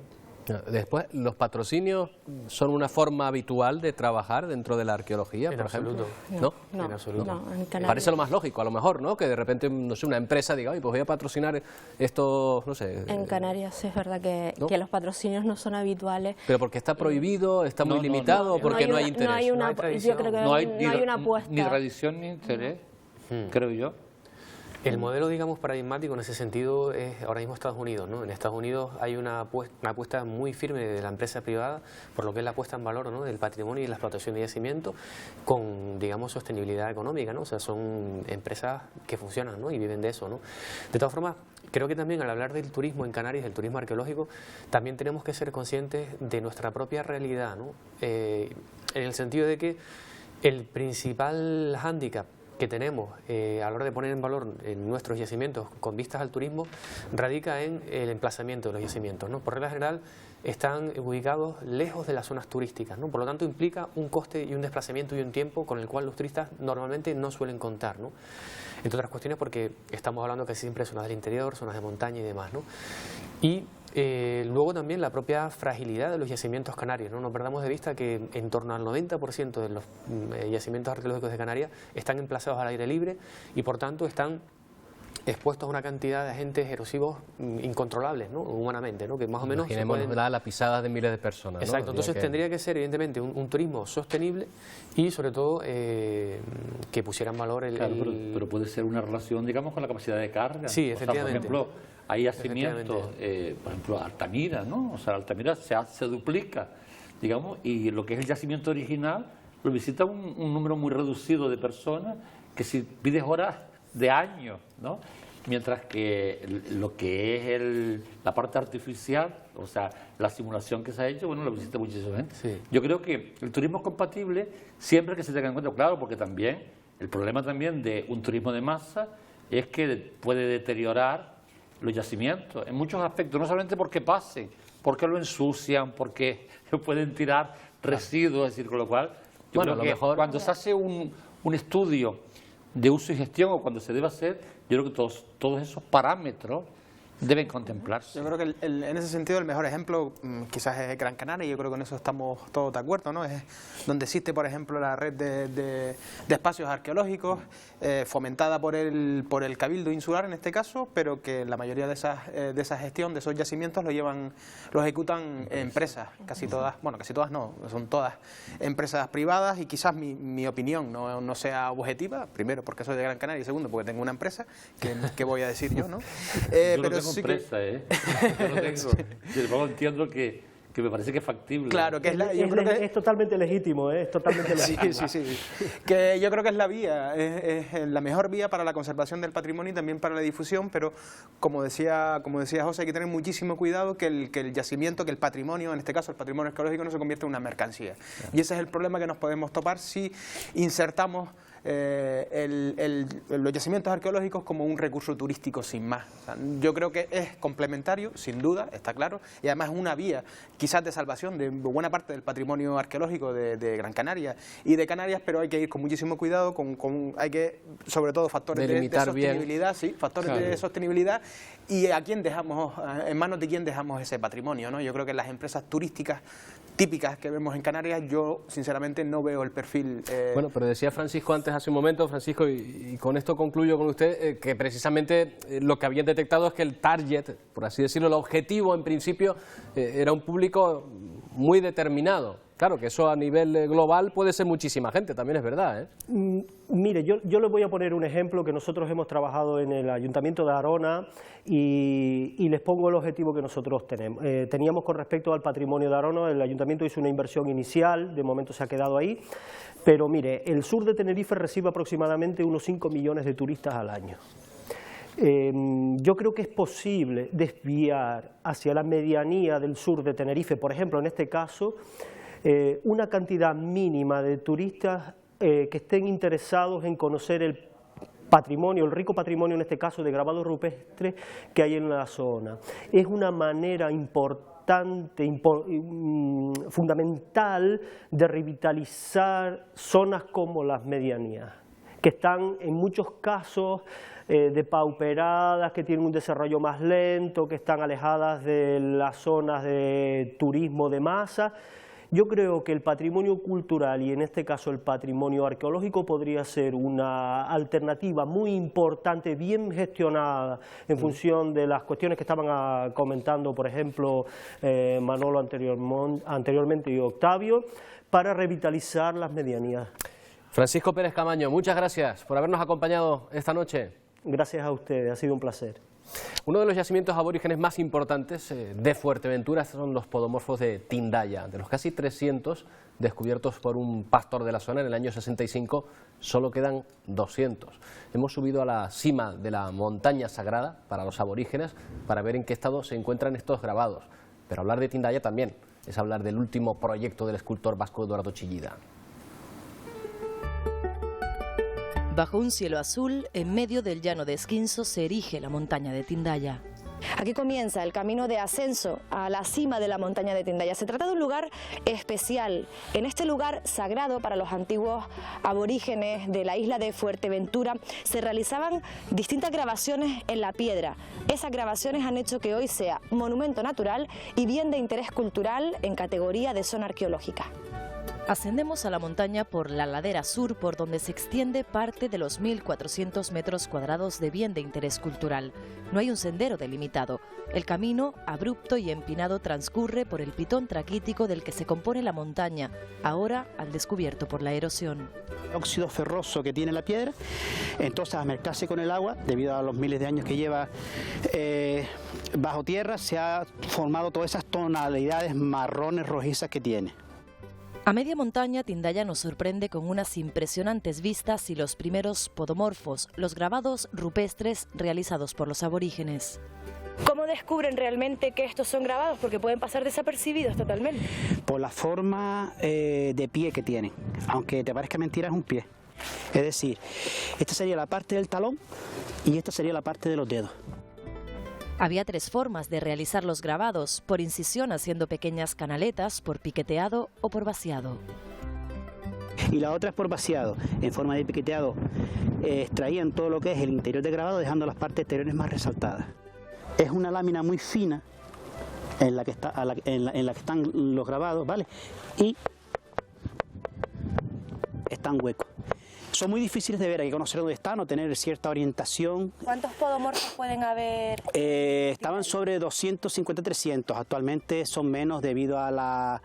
Después, ¿los patrocinios son una forma habitual de trabajar dentro de la arqueología, por ejemplo? No, en absoluto. no, en Canarias. Parece lo más lógico, a lo mejor, ¿no? Que de repente, no sé, una empresa diga, oye, pues voy a patrocinar esto, no sé. En Canarias sí es verdad que los patrocinios no son habituales. Pero porque está prohibido, está muy limitado, o porque no hay interés. Yo creo que no hay una apuesta. Ni tradición ni interés, creo yo. El modelo, digamos, paradigmático en ese sentido es ahora mismo Estados Unidos, ¿no? En Estados Unidos hay una apuesta muy firme de la empresa privada por lo que es la puesta en valor, ¿no?, del patrimonio y la explotación de yacimientos con, digamos, sostenibilidad económica, ¿no? O sea, son empresas que funcionan, ¿no?, y viven de eso, ¿no? De todas formas, creo que también al hablar del turismo en Canarias, del turismo arqueológico, también tenemos que ser conscientes de nuestra propia realidad, ¿no? En el sentido de que el principal hándicap que tenemos a la hora de poner en valor en nuestros yacimientos con vistas al turismo radica en el emplazamiento de los yacimientos, ¿no? Por regla general están ubicados lejos de las zonas turísticas, ¿no? Por lo tanto implica un coste y un desplazamiento y un tiempo con el cual los turistas normalmente no suelen contar, ¿no? Entre otras cuestiones porque estamos hablando casi siempre de zonas del interior, zonas de montaña y demás, ¿no? Y luego también la propia fragilidad de los yacimientos canarios, ¿no? No perdamos de vista que en torno al 90% de los yacimientos arqueológicos de Canarias están emplazados al aire libre y por tanto están expuestos a una cantidad de agentes erosivos incontrolables, ¿no?, humanamente, ¿no?, que más o menos imaginemos la pisada de miles de personas, ¿no? Exacto, entonces tendría que ser evidentemente un turismo sostenible y sobre todo que pusiera en valor el... Claro, pero puede ser una relación, digamos, con la capacidad de carga. Sí, efectivamente. O sea, por ejemplo, hay yacimientos, por ejemplo, Altamira, ¿no? O sea, Altamira se duplica, digamos, y lo que es el yacimiento original lo visita un número muy reducido de personas que si pides horas de años, ¿no? Mientras que lo que es la parte artificial, o sea, la simulación que se ha hecho, bueno, lo visita muchísima gente. Sí. Yo creo que el turismo es compatible siempre que se tenga en cuenta, claro, porque también el problema también de un turismo de masa es que puede deteriorar los yacimientos en muchos aspectos, no solamente porque pasen, porque lo ensucian, porque pueden tirar residuos, es decir, con lo cual, yo creo que cuando se hace un estudio de uso y gestión o cuando se debe hacer, yo creo que todos esos parámetros deben contemplarse. Yo creo que en ese sentido el mejor ejemplo quizás es Gran Canaria, y yo creo que en eso estamos todos de acuerdo, ¿no? Es donde existe, por ejemplo, la red de espacios arqueológicos fomentada por el Cabildo Insular en este caso, pero que la mayoría de esa gestión, de esos yacimientos, lo ejecutan empresas, casi todas, bueno, casi todas no, son todas empresas privadas, y quizás mi opinión no sea objetiva, primero porque soy de Gran Canaria y segundo porque tengo una empresa, que voy a decir yo, ¿no? Yo no tengo empresa, Yo no tengo. Yo entiendo que me parece que es factible. Claro, que es totalmente legítimo, es totalmente legítimo. Sí. Que yo creo que es la vía, es la mejor vía para la conservación del patrimonio y también para la difusión, pero como decía José, hay que tener muchísimo cuidado que el yacimiento, que el patrimonio, en este caso el patrimonio arqueológico, no se convierta en una mercancía. Claro. Y ese es el problema que nos podemos topar si insertamos los yacimientos arqueológicos como un recurso turístico sin más. O sea, yo creo que es complementario, sin duda, está claro, y además es una vía quizás de salvación de buena parte del patrimonio arqueológico de Gran Canaria y de Canarias, pero hay que ir con muchísimo cuidado, hay que, sobre todo, factores de sostenibilidad, de sostenibilidad, y a quién dejamos, en manos de quién dejamos ese patrimonio, ¿no? Yo creo que las empresas turísticas típicas que vemos en Canarias, yo sinceramente no veo el perfil... Bueno, pero decía Francisco antes, hace un momento, Francisco, y con esto concluyo con usted, que precisamente lo que habían detectado es que el target, por así decirlo, el objetivo en principio, era un público muy determinado. Claro, que eso a nivel global puede ser muchísima gente, también es verdad, ¿eh? Mire, yo les voy a poner un ejemplo que nosotros hemos trabajado en el Ayuntamiento de Arona y les pongo el objetivo que nosotros teníamos con respecto al patrimonio de Arona. El Ayuntamiento hizo una inversión inicial, de momento se ha quedado ahí, pero mire, el sur de Tenerife recibe aproximadamente unos 5 millones de turistas al año. Yo creo que es posible desviar hacia la medianía del sur de Tenerife, por ejemplo, en este caso, una cantidad mínima de turistas que estén interesados en conocer el patrimonio, el rico patrimonio en este caso de grabados rupestres que hay en la zona. Es una manera importante, fundamental de revitalizar zonas como las medianías, que están en muchos casos depauperadas, que tienen un desarrollo más lento, que están alejadas de las zonas de turismo de masa. Yo creo que el patrimonio cultural y en este caso el patrimonio arqueológico podría ser una alternativa muy importante, bien gestionada en función de las cuestiones que estaban comentando, por ejemplo, Manolo anteriormente y Octavio, para revitalizar las medianías. Francisco Pérez Camaño, muchas gracias por habernos acompañado esta noche. Gracias a ustedes, ha sido un placer. Uno de los yacimientos aborígenes más importantes de Fuerteventura son los podomorfos de Tindaya. De los casi 300 descubiertos por un pastor de la zona en el año 65, solo quedan 200. Hemos subido a la cima de la montaña sagrada para los aborígenes para ver en qué estado se encuentran estos grabados. Pero hablar de Tindaya también es hablar del último proyecto del escultor vasco Eduardo Chillida. Bajo un cielo azul, en medio del llano de Esquinzo, se erige la montaña de Tindaya. Aquí comienza el camino de ascenso a la cima de la montaña de Tindaya. Se trata de un lugar especial. En este lugar sagrado para los antiguos aborígenes de la isla de Fuerteventura se realizaban distintas grabaciones en la piedra. Esas grabaciones han hecho que hoy sea monumento natural y bien de interés cultural en categoría de zona arqueológica. Ascendemos a la montaña por la ladera sur, por donde se extiende parte de los 1.400 metros cuadrados de bien de interés cultural. No hay un sendero delimitado. El camino, abrupto y empinado, transcurre por el pitón traquítico del que se compone la montaña, ahora al descubierto por la erosión. El óxido ferroso que tiene la piedra, entonces al mezclarse con el agua, debido a los miles de años que lleva bajo tierra, se ha formado todas esas tonalidades marrones rojizas que tiene. A media montaña, Tindaya nos sorprende con unas impresionantes vistas y los primeros podomorfos, los grabados rupestres realizados por los aborígenes. ¿Cómo descubren realmente que estos son grabados? Porque pueden pasar desapercibidos totalmente. Por la forma de pie que tienen, aunque te parezca mentira, es un pie. Es decir, esta sería la parte del talón y esta sería la parte de los dedos. Había tres formas de realizar los grabados: por incisión haciendo pequeñas canaletas, por piqueteado o por vaciado. Y la otra es por vaciado. En forma de piqueteado extraían todo lo que es el interior del grabado, dejando las partes exteriores más resaltadas. Es una lámina muy fina en la que están los grabados, ¿vale? Y están huecos. Son muy difíciles de ver, hay que conocer dónde están o tener cierta orientación. ¿Cuántos podomorfos pueden haber? Estaban sobre 250-300, actualmente son menos debido a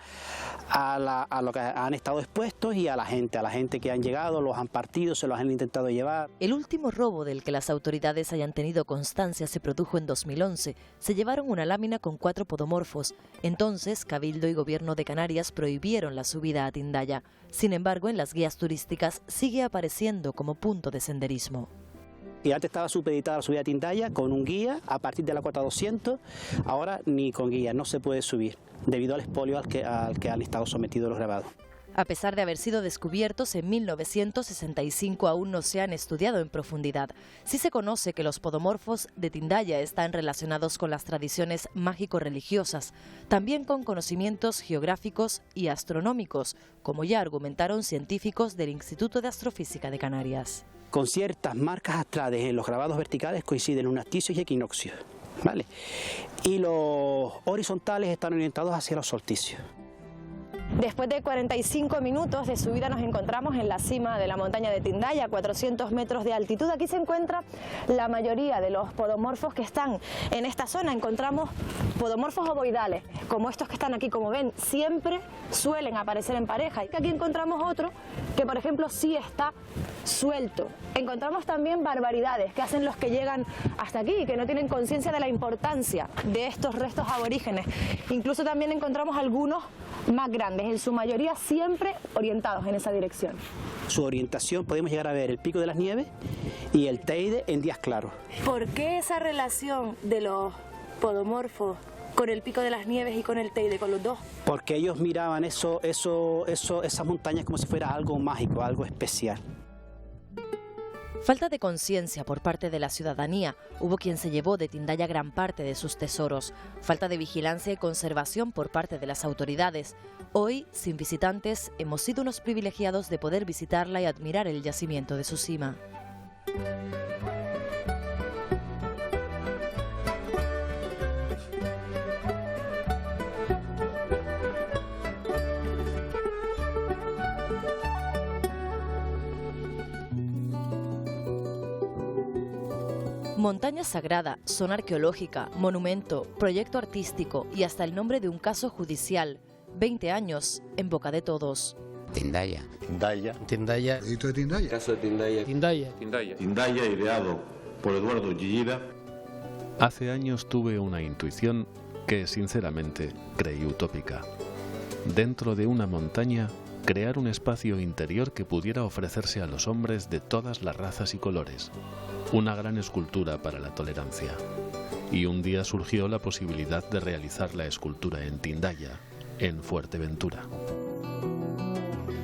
lo que han estado expuestos y a la gente que han llegado, los han partido, se los han intentado llevar. El último robo del que las autoridades hayan tenido constancia se produjo en 2011. Se llevaron una lámina con 4 podomorfos. Entonces, Cabildo y Gobierno de Canarias prohibieron la subida a Tindaya. Sin embargo, en las guías turísticas sigue apareciendo como punto de senderismo. Y antes estaba supeditada la subida a Tindaya con un guía a partir de la cota 200, ahora ni con guía, no se puede subir, debido al expolio al que han estado sometidos los grabados. A pesar de haber sido descubiertos en 1965, aún no se han estudiado en profundidad. Sí se conoce que los podomorfos de Tindaya están relacionados con las tradiciones mágico-religiosas, también con conocimientos geográficos y astronómicos, como ya argumentaron científicos del Instituto de Astrofísica de Canarias. Con ciertas marcas astrales en los grabados verticales coinciden lunasticios y equinoccios, ¿vale? Y los horizontales están orientados hacia los solsticios. Después de 45 minutos de subida nos encontramos en la cima de la montaña de Tindaya, a 400 metros de altitud. Aquí se encuentra la mayoría de los podomorfos que están en esta zona. Encontramos podomorfos ovoidales, como estos que están aquí, como ven, siempre suelen aparecer en pareja. Aquí encontramos otro que, por ejemplo, sí está suelto. Encontramos también barbaridades que hacen los que llegan hasta aquí, que no tienen conciencia de la importancia de estos restos aborígenes. Incluso también encontramos algunos más grandes, en su mayoría siempre orientados en esa dirección. Su orientación podemos llegar a ver el Pico de las Nieves y el Teide en días claros. ¿Por qué esa relación de los podomorfos con el Pico de las Nieves y con el Teide, con los dos? Porque ellos miraban esas montañas como si fuera algo mágico, algo especial. Falta de conciencia por parte de la ciudadanía. Hubo quien se llevó de Tindaya gran parte de sus tesoros. Falta de vigilancia y conservación por parte de las autoridades. Hoy, sin visitantes, hemos sido unos privilegiados de poder visitarla y admirar el yacimiento de su cima. Montaña sagrada, zona arqueológica, monumento, proyecto artístico y hasta el nombre de un caso judicial. 20 años en boca de todos. Tindaya. Tindaya. Tindaya. ¿Proyecto de Tindaya? Caso de Tindaya. Tindaya. Tindaya. Tindaya, ideado por Eduardo Chillida. Hace años tuve una intuición que, sinceramente, creí utópica. Dentro de una montaña, crear un espacio interior que pudiera ofrecerse a los hombres de todas las razas y colores. Una gran escultura para la tolerancia. Y un día surgió la posibilidad de realizar la escultura en Tindaya, en Fuerteventura.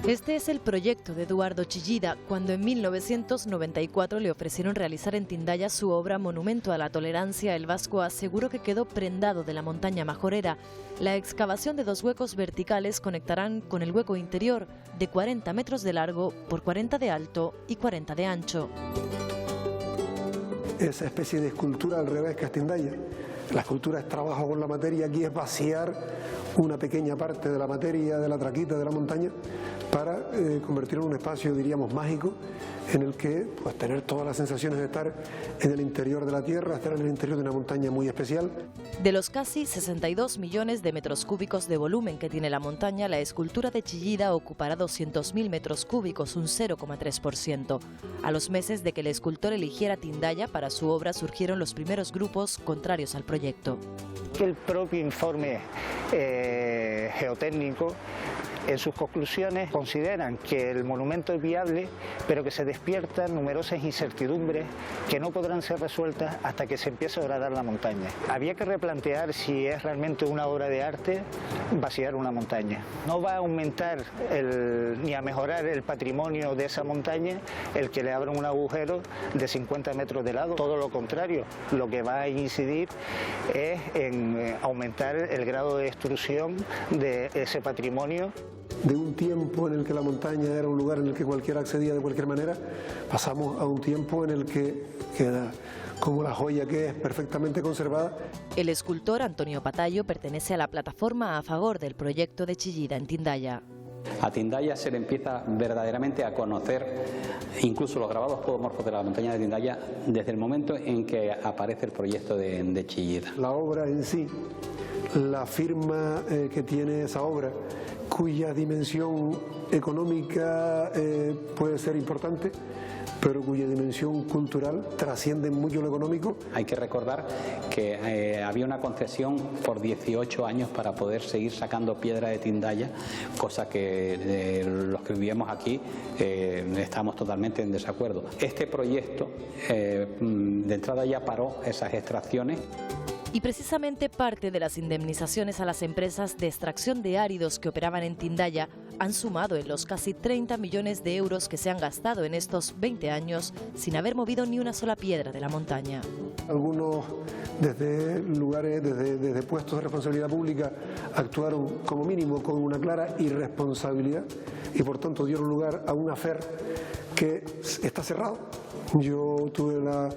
Este es el proyecto de Eduardo Chillida, cuando en 1994 le ofrecieron realizar en Tindaya su obra Monumento a la Tolerancia. El vasco aseguró que quedó prendado de la montaña majorera. La excavación de 2 huecos verticales conectarán con el hueco interior, de 40 metros de largo por 40 de alto y 40 de ancho. Esa especie de escultura al revés que es Tindaya. La escultura es trabajo con la materia, aquí es vaciar una pequeña parte de la materia, de la traquita de la montaña, para convertirlo en un espacio, diríamos, mágico, en el que pues, tener todas las sensaciones de estar en el interior de la tierra, estar en el interior de una montaña muy especial. De los casi 62 millones de metros cúbicos de volumen que tiene la montaña, la escultura de Chillida ocupará 200.000 metros cúbicos, un 0,3%. A los meses de que el escultor eligiera Tindaya para su obra, surgieron los primeros grupos contrarios al proyecto. El propio informe geotécnico, en sus conclusiones, consideran que el monumento es viable, pero que se despiertan numerosas incertidumbres que no podrán ser resueltas hasta que se empiece a horadar la montaña. Había que replantear si es realmente una obra de arte vaciar una montaña. No va a aumentar ni a mejorar el patrimonio de esa montaña el que le abran un agujero de 50 metros de lado. Todo lo contrario, lo que va a incidir es en aumentar el grado de destrucción de ese patrimonio. De un tiempo en el que la montaña era un lugar en el que cualquiera accedía de cualquier manera, pasamos a un tiempo en el que queda como la joya que es, perfectamente conservada. El escultor Antonio Patayo pertenece a la plataforma a favor del proyecto de Chillida en Tindaya. A Tindaya se le empieza verdaderamente a conocer incluso los grabados podomorfos de la montaña de Tindaya desde el momento en que aparece el proyecto de Chillida. La obra en sí, la firma que tiene esa obra, cuya dimensión económica puede ser importante, pero cuya dimensión cultural trasciende mucho lo económico. Hay que recordar que había una concesión por 18 años para poder seguir sacando piedra de Tindaya, cosa que los que vivíamos aquí estamos totalmente en desacuerdo. Este proyecto de entrada ya paró esas extracciones. Y precisamente parte de las indemnizaciones a las empresas de extracción de áridos que operaban en Tindaya han sumado en los casi 30 millones de euros que se han gastado en estos 20 años sin haber movido ni una sola piedra de la montaña. Algunos desde lugares, desde puestos de responsabilidad pública, actuaron como mínimo con una clara irresponsabilidad y por tanto dieron lugar a un afer que está cerrado. Yo tuve la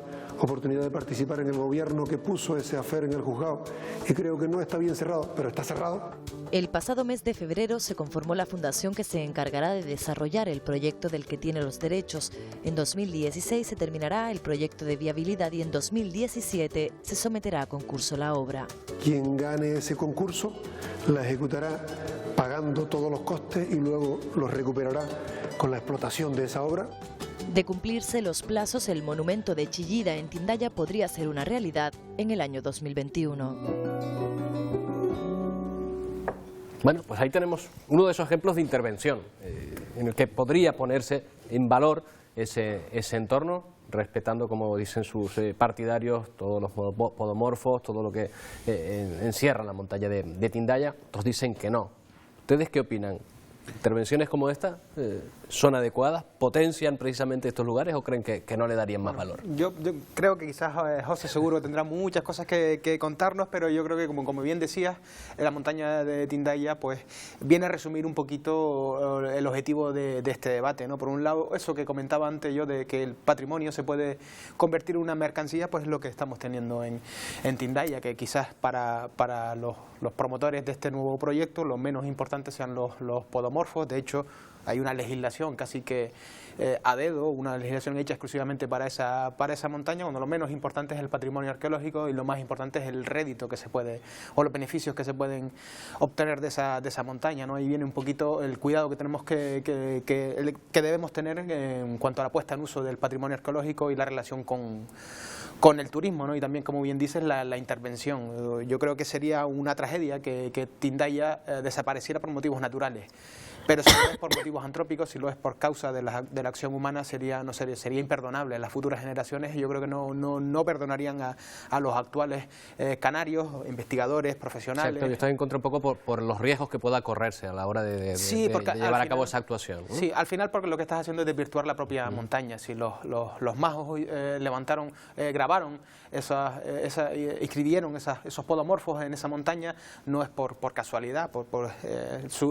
oportunidad de participar en el gobierno que puso ese afer en el juzgado y creo que no está bien cerrado, pero está cerrado. El pasado mes de febrero se conformó la fundación que se encargará de desarrollar el proyecto del que tiene los derechos. En 2016 se terminará el proyecto de viabilidad y en 2017 se someterá a concurso la obra. Quien gane ese concurso la ejecutará pagando todos los costes y luego los recuperará con la explotación de esa obra. De cumplirse los plazos, el monumento de Chillida en Tindaya podría ser una realidad en el año 2021. Bueno, pues ahí tenemos uno de esos ejemplos de intervención en el que podría ponerse en valor ese entorno respetando, como dicen sus partidarios, todos los podomorfos, todo lo que encierra la montaña de Tindaya. Otros dicen que no. ¿Ustedes qué opinan? ¿Intervenciones como esta son adecuadas? ¿Potencian precisamente estos lugares o creen que no le darían más valor? Yo creo que quizás José seguro tendrá muchas cosas que contarnos, pero yo creo que como bien decías, la montaña de Tindaya pues viene a resumir un poquito el objetivo de este debate, ¿no? Por un lado, eso que comentaba antes yo de que el patrimonio se puede convertir en una mercancía, pues es lo que estamos teniendo en Tindaya, que quizás para los promotores de este nuevo proyecto los menos importantes sean los podomorfos. De hecho, hay una legislación casi que a dedo, una legislación hecha exclusivamente para esa montaña, cuando lo menos importante es el patrimonio arqueológico y lo más importante es el rédito que se puede, o los beneficios que se pueden obtener de esa montaña, ¿no? Ahí viene un poquito el cuidado que tenemos que debemos tener en cuanto a la puesta en uso del patrimonio arqueológico y la relación con el turismo, ¿no? Y también, como bien dices, la intervención. Yo creo que sería una tragedia que Tindaya desapareciera por motivos naturales. Pero si lo es por motivos antrópicos, si lo es por causa de la acción humana, sería imperdonable. Las futuras generaciones yo creo que no perdonarían a los actuales canarios, investigadores, profesionales. Exacto, yo estaba en contra un poco por los riesgos que pueda correrse a la hora de llevar a cabo esa actuación, ¿no? Sí, al final porque lo que estás haciendo es desvirtuar la propia montaña. Si los magos grabaron escribieron esos podomorfos en esa montaña, no es por casualidad, por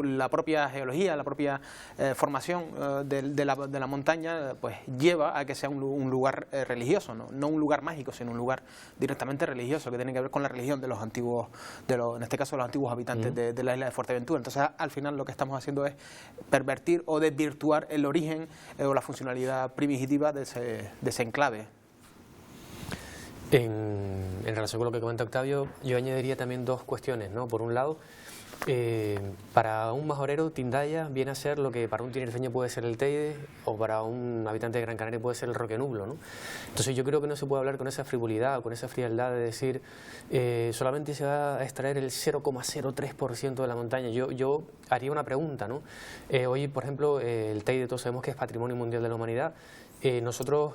la propia geología, la propia formación de la montaña, pues lleva a que sea un lugar religioso, no un lugar mágico, sino un lugar directamente religioso, que tiene que ver con la religión de los antiguos, en este caso los antiguos habitantes de la isla de Fuerteventura. Entonces, al final lo que estamos haciendo es pervertir o desvirtuar el origen o la funcionalidad primitiva de ese enclave. En relación con lo que comenta Octavio, yo añadiría también dos cuestiones, ¿no? Por un lado, para un majorero, Tindaya viene a ser lo que para un tinerfeño puede ser el Teide o para un habitante de Gran Canaria puede ser el Roque Nublo, ¿no? Entonces yo creo que no se puede hablar con esa frivolidad o con esa frialdad de decir solamente se va a extraer el 0,03% de la montaña. Yo haría una pregunta, ¿no? Hoy, por ejemplo, el Teide todos sabemos que es Patrimonio Mundial de la Humanidad. Nosotros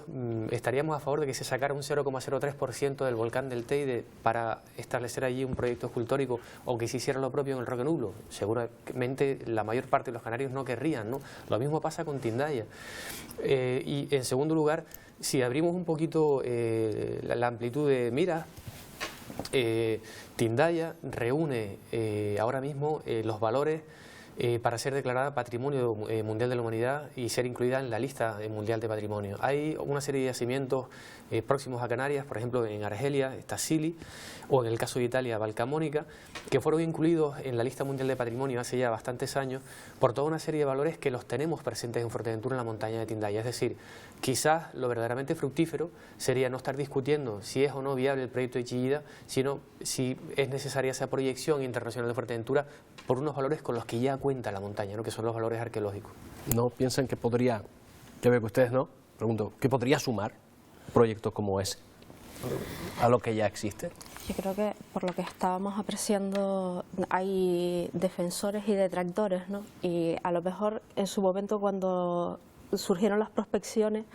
estaríamos a favor de que se sacara un 0,03% del volcán del Teide para establecer allí un proyecto escultórico o que se hiciera lo propio en el Roque Nublo. Seguramente la mayor parte de los canarios no querrían, ¿no? Lo mismo pasa con Tindaya. Y en segundo lugar, si abrimos un poquito la amplitud de miras, Tindaya reúne ahora mismo los valores para ser declarada Patrimonio Mundial de la Humanidad y ser incluida en la lista mundial de patrimonio. Hay una serie de yacimientos próximos a Canarias, por ejemplo en Argelia está Scilly, o en el caso de Italia Valcamonica, que fueron incluidos en la lista mundial de patrimonio hace ya bastantes años por toda una serie de valores que los tenemos presentes en Fuerteventura, en la montaña de Tindaya. Es decir, quizás lo verdaderamente fructífero sería no estar discutiendo si es o no viable el proyecto de Chillida, sino si es necesaria esa proyección internacional de Fuerteventura por unos valores con los que ya cuenta la montaña, ¿no? Que son los valores arqueológicos. ¿No piensan que podría, ya veo que ustedes no, pregunto, que podría sumar proyectos como ese a lo que ya existe? Yo creo que por lo que estábamos apreciando hay defensores y detractores, ¿no? Y a lo mejor en su momento cuando surgieron las prospecciones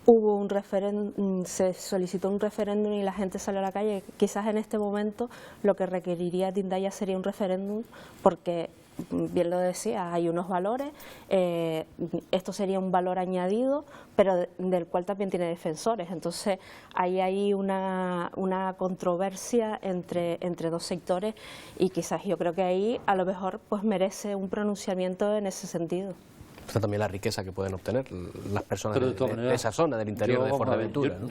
hubo un referéndum, se solicitó un referéndum y la gente salió a la calle. Quizás en este momento lo que requeriría Tindaya sería un referéndum porque, bien lo decía, hay unos valores, esto sería un valor añadido, pero del cual también tiene defensores. Entonces hay una controversia entre dos sectores y quizás yo creo que ahí a lo mejor pues merece un pronunciamiento en ese sentido. Está también la riqueza que pueden obtener las personas de esa zona, del interior de Fuerteventura, ¿no?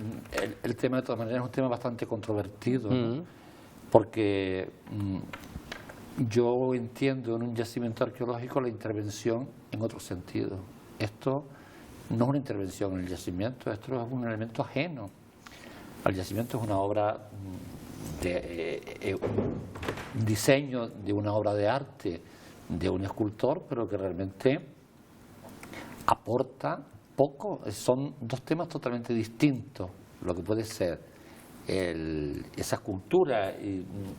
El tema de todas maneras es un tema bastante controvertido, ¿no? Porque yo entiendo en un yacimiento arqueológico la intervención en otro sentido. Esto no es una intervención en el yacimiento, esto es un elemento ajeno. El yacimiento es una obra un diseño de una obra de arte de un escultor, pero que realmente aporta poco. Son dos temas totalmente distintos, lo que puede ser esa escultura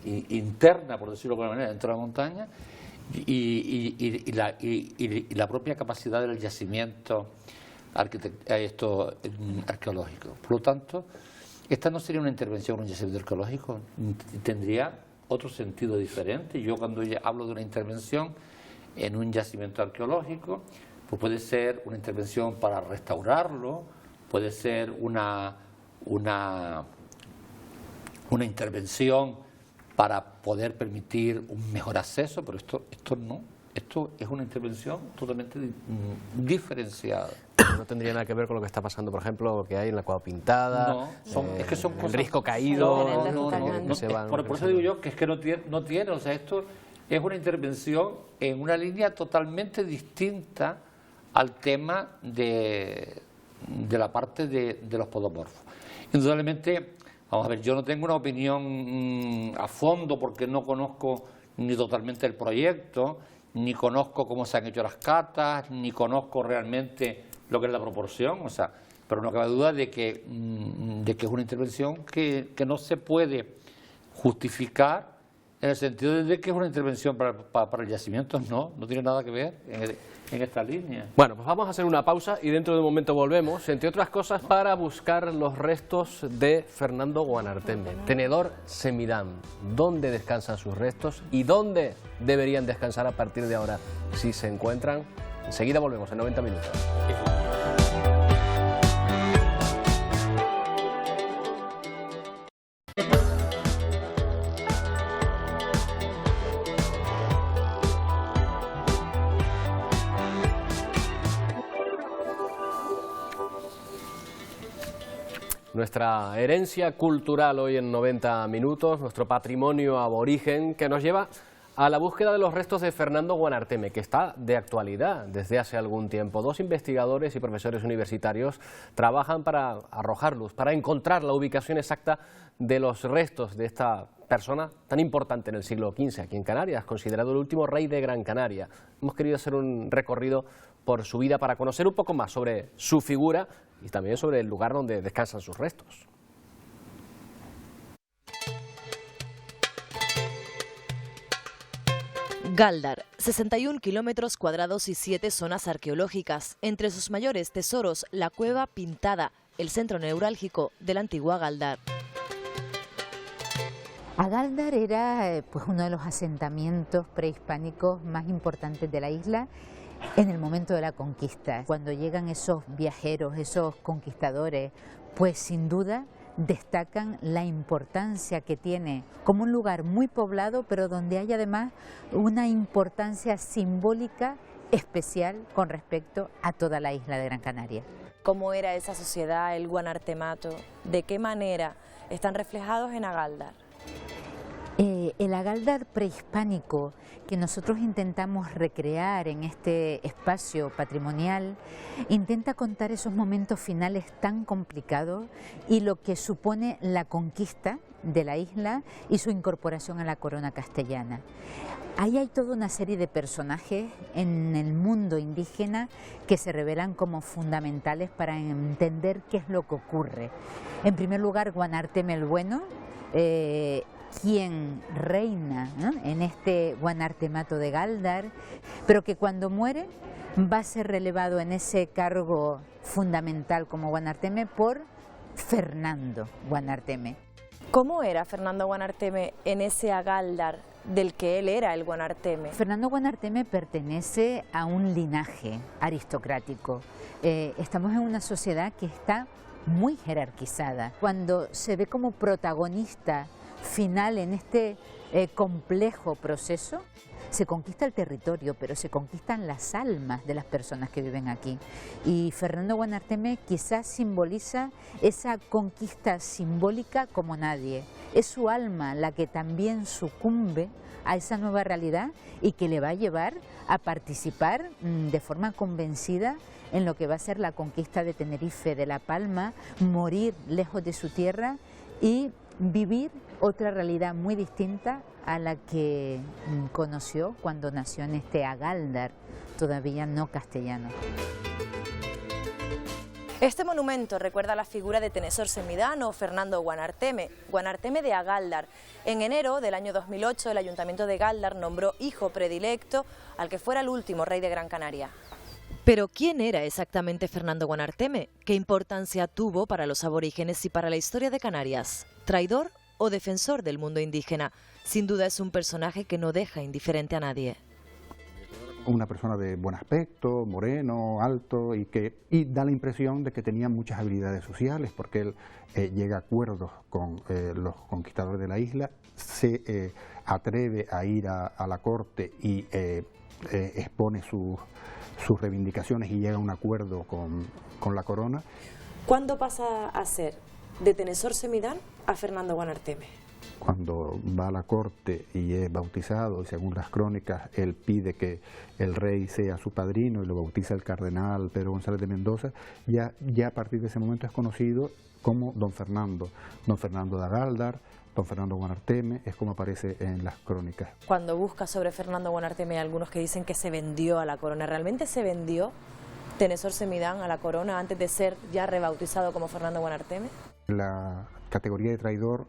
interna, por decirlo de alguna manera, dentro de la montaña y la propia capacidad del yacimiento arqueológico. Por lo tanto, esta no sería una intervención en un yacimiento arqueológico, tendría otro sentido diferente. Yo cuando hablo de una intervención en un yacimiento arqueológico, pues puede ser una intervención para restaurarlo, puede ser una intervención para poder permitir un mejor acceso, pero esto no. Esto es una intervención totalmente diferenciada. No tendría nada que ver con lo que está pasando, por ejemplo, que hay en la Cueva Pintada, no, es que son cosas, el risco caído. Por eso digo yo que es que no tiene, o sea, esto es una intervención en una línea totalmente distinta al tema de la parte de los podomorfos. Indudablemente, vamos a ver, yo no tengo una opinión a fondo porque no conozco ni totalmente el proyecto, ni conozco cómo se han hecho las catas, ni conozco realmente lo que es la proporción, o sea, pero no cabe duda de que es una intervención que no se puede justificar en el sentido de que es una intervención para el yacimiento, no tiene nada que ver en esta línea. Bueno, pues vamos a hacer una pausa y dentro de un momento volvemos, entre otras cosas, para buscar los restos de Fernando Guanarteme, tenedor Semidán. ¿Dónde descansan sus restos y dónde deberían descansar a partir de ahora si se encuentran? Enseguida volvemos en 90 minutos. Nuestra herencia cultural hoy en 90 minutos, nuestro patrimonio aborigen que nos lleva a la búsqueda de los restos de Fernando Guanarteme, que está de actualidad desde hace algún tiempo. Dos investigadores y profesores universitarios trabajan para arrojar luz, para encontrar la ubicación exacta de los restos de esta persona tan importante en el siglo XV aquí en Canarias, considerado el último rey de Gran Canaria. Hemos querido hacer un recorrido por su vida para conocer un poco más sobre su figura y también sobre el lugar donde descansan sus restos. Gáldar, 61 kilómetros cuadrados y 7 zonas arqueológicas. Entre sus mayores tesoros, la Cueva Pintada, el centro neurálgico de la antigua Gáldar. Gáldar era pues uno de los asentamientos prehispánicos más importantes de la isla en el momento de la conquista. Cuando llegan esos viajeros, esos conquistadores, pues sin duda destacan la importancia que tiene como un lugar muy poblado, pero donde hay además una importancia simbólica especial con respecto a toda la isla de Gran Canaria. ¿Cómo era esa sociedad, el guanartemato? ¿De qué manera están reflejados en Gáldar? El Gáldar prehispánico que nosotros intentamos recrear en este espacio patrimonial intenta contar esos momentos finales tan complicados y lo que supone la conquista de la isla y su incorporación a la corona castellana. Ahí hay toda una serie de personajes en el mundo indígena que se revelan como fundamentales para entender qué es lo que ocurre. En primer lugar, Guanarteme el Bueno, quien reina, ¿no?, en este guanartemato de Gáldar, pero que cuando muere va a ser relevado en ese cargo fundamental como Guanarteme por Fernando Guanarteme. ¿Cómo era Fernando Guanarteme en ese Gáldar del que él era el Guanarteme? Fernando Guanarteme pertenece a un linaje aristocrático. Estamos en una sociedad que está muy jerarquizada. Cuando se ve como protagonista final en este complejo proceso, se conquista el territorio, pero se conquistan las almas de las personas que viven aquí. Y Fernando Guanarteme quizás simboliza esa conquista simbólica como nadie. Es su alma la que también sucumbe a esa nueva realidad y que le va a llevar a participar de forma convencida en lo que va a ser la conquista de Tenerife, de La Palma, morir lejos de su tierra y vivir otra realidad muy distinta a la que conoció cuando nació en este Gáldar, todavía no castellano. Este monumento recuerda la figura de Tenedor Semidán o Fernando Guanarteme, Guanarteme de Gáldar. En enero del año 2008 el Ayuntamiento de Gáldar nombró hijo predilecto al que fuera el último rey de Gran Canaria. Pero ¿quién era exactamente Fernando Guanarteme? ¿Qué importancia tuvo para los aborígenes y para la historia de Canarias? ¿Traidor o defensor del mundo indígena? Sin duda es un personaje que no deja indiferente a nadie. Una persona de buen aspecto, moreno, alto y da la impresión de que tenía muchas habilidades sociales, porque él llega a acuerdos con los conquistadores de la isla, se atreve a ir a la corte y expone sus reivindicaciones y llega a un acuerdo con la corona. ¿Cuándo pasa a ser de Tenésor Semidán a Fernando Guanarteme? Cuando va a la corte y es bautizado, y según las crónicas, él pide que el rey sea su padrino y lo bautiza el cardenal Pedro González de Mendoza, ya a partir de ese momento es conocido como don Fernando de Agaldar, don Fernando Guanarteme, es como aparece en las crónicas. Cuando busca sobre Fernando Guanarteme hay algunos que dicen que se vendió a la corona. ¿Realmente se vendió Tenésor Semidán a la corona antes de ser ya rebautizado como Fernando Guanarteme? La categoría de traidor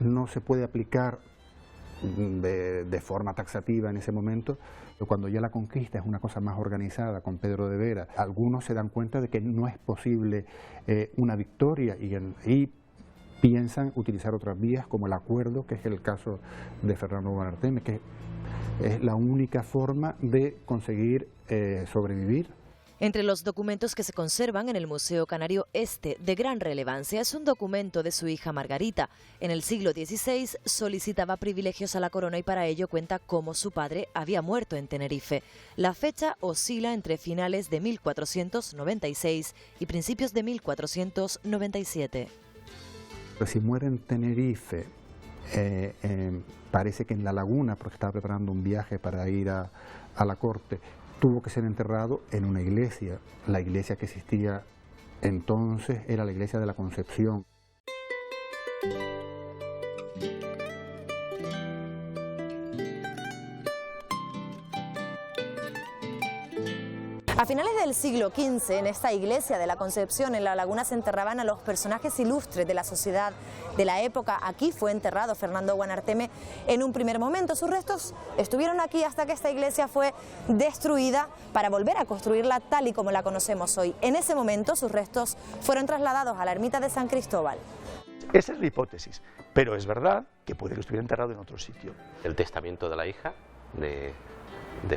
no se puede aplicar de forma taxativa en ese momento. Cuando ya la conquista es una cosa más organizada con Pedro de Vera, algunos se dan cuenta de que no es posible una victoria y piensan utilizar otras vías como el acuerdo, que es el caso de Fernando Guanarteme, que es la única forma de conseguir sobrevivir. Entre los documentos que se conservan en el Museo Canario de gran relevancia es un documento de su hija Margarita. En el siglo XVI solicitaba privilegios a la corona y para ello cuenta cómo su padre había muerto en Tenerife. La fecha oscila entre finales de 1496 y principios de 1497. Si muere en Tenerife, parece que en La Laguna, porque estaba preparando un viaje para ir a la corte, tuvo que ser enterrado en una iglesia. La iglesia que existía entonces era la iglesia de la Concepción. A finales del siglo XV, en esta iglesia de la Concepción, en La Laguna, se enterraban a los personajes ilustres de la sociedad de la época. Aquí fue enterrado Fernando Guanarteme en un primer momento. Sus restos estuvieron aquí hasta que esta iglesia fue destruida para volver a construirla tal y como la conocemos hoy. En ese momento sus restos fueron trasladados a la ermita de San Cristóbal. Esa es la hipótesis, pero es verdad que puede que estuviera enterrado en otro sitio. El testamento de la hija de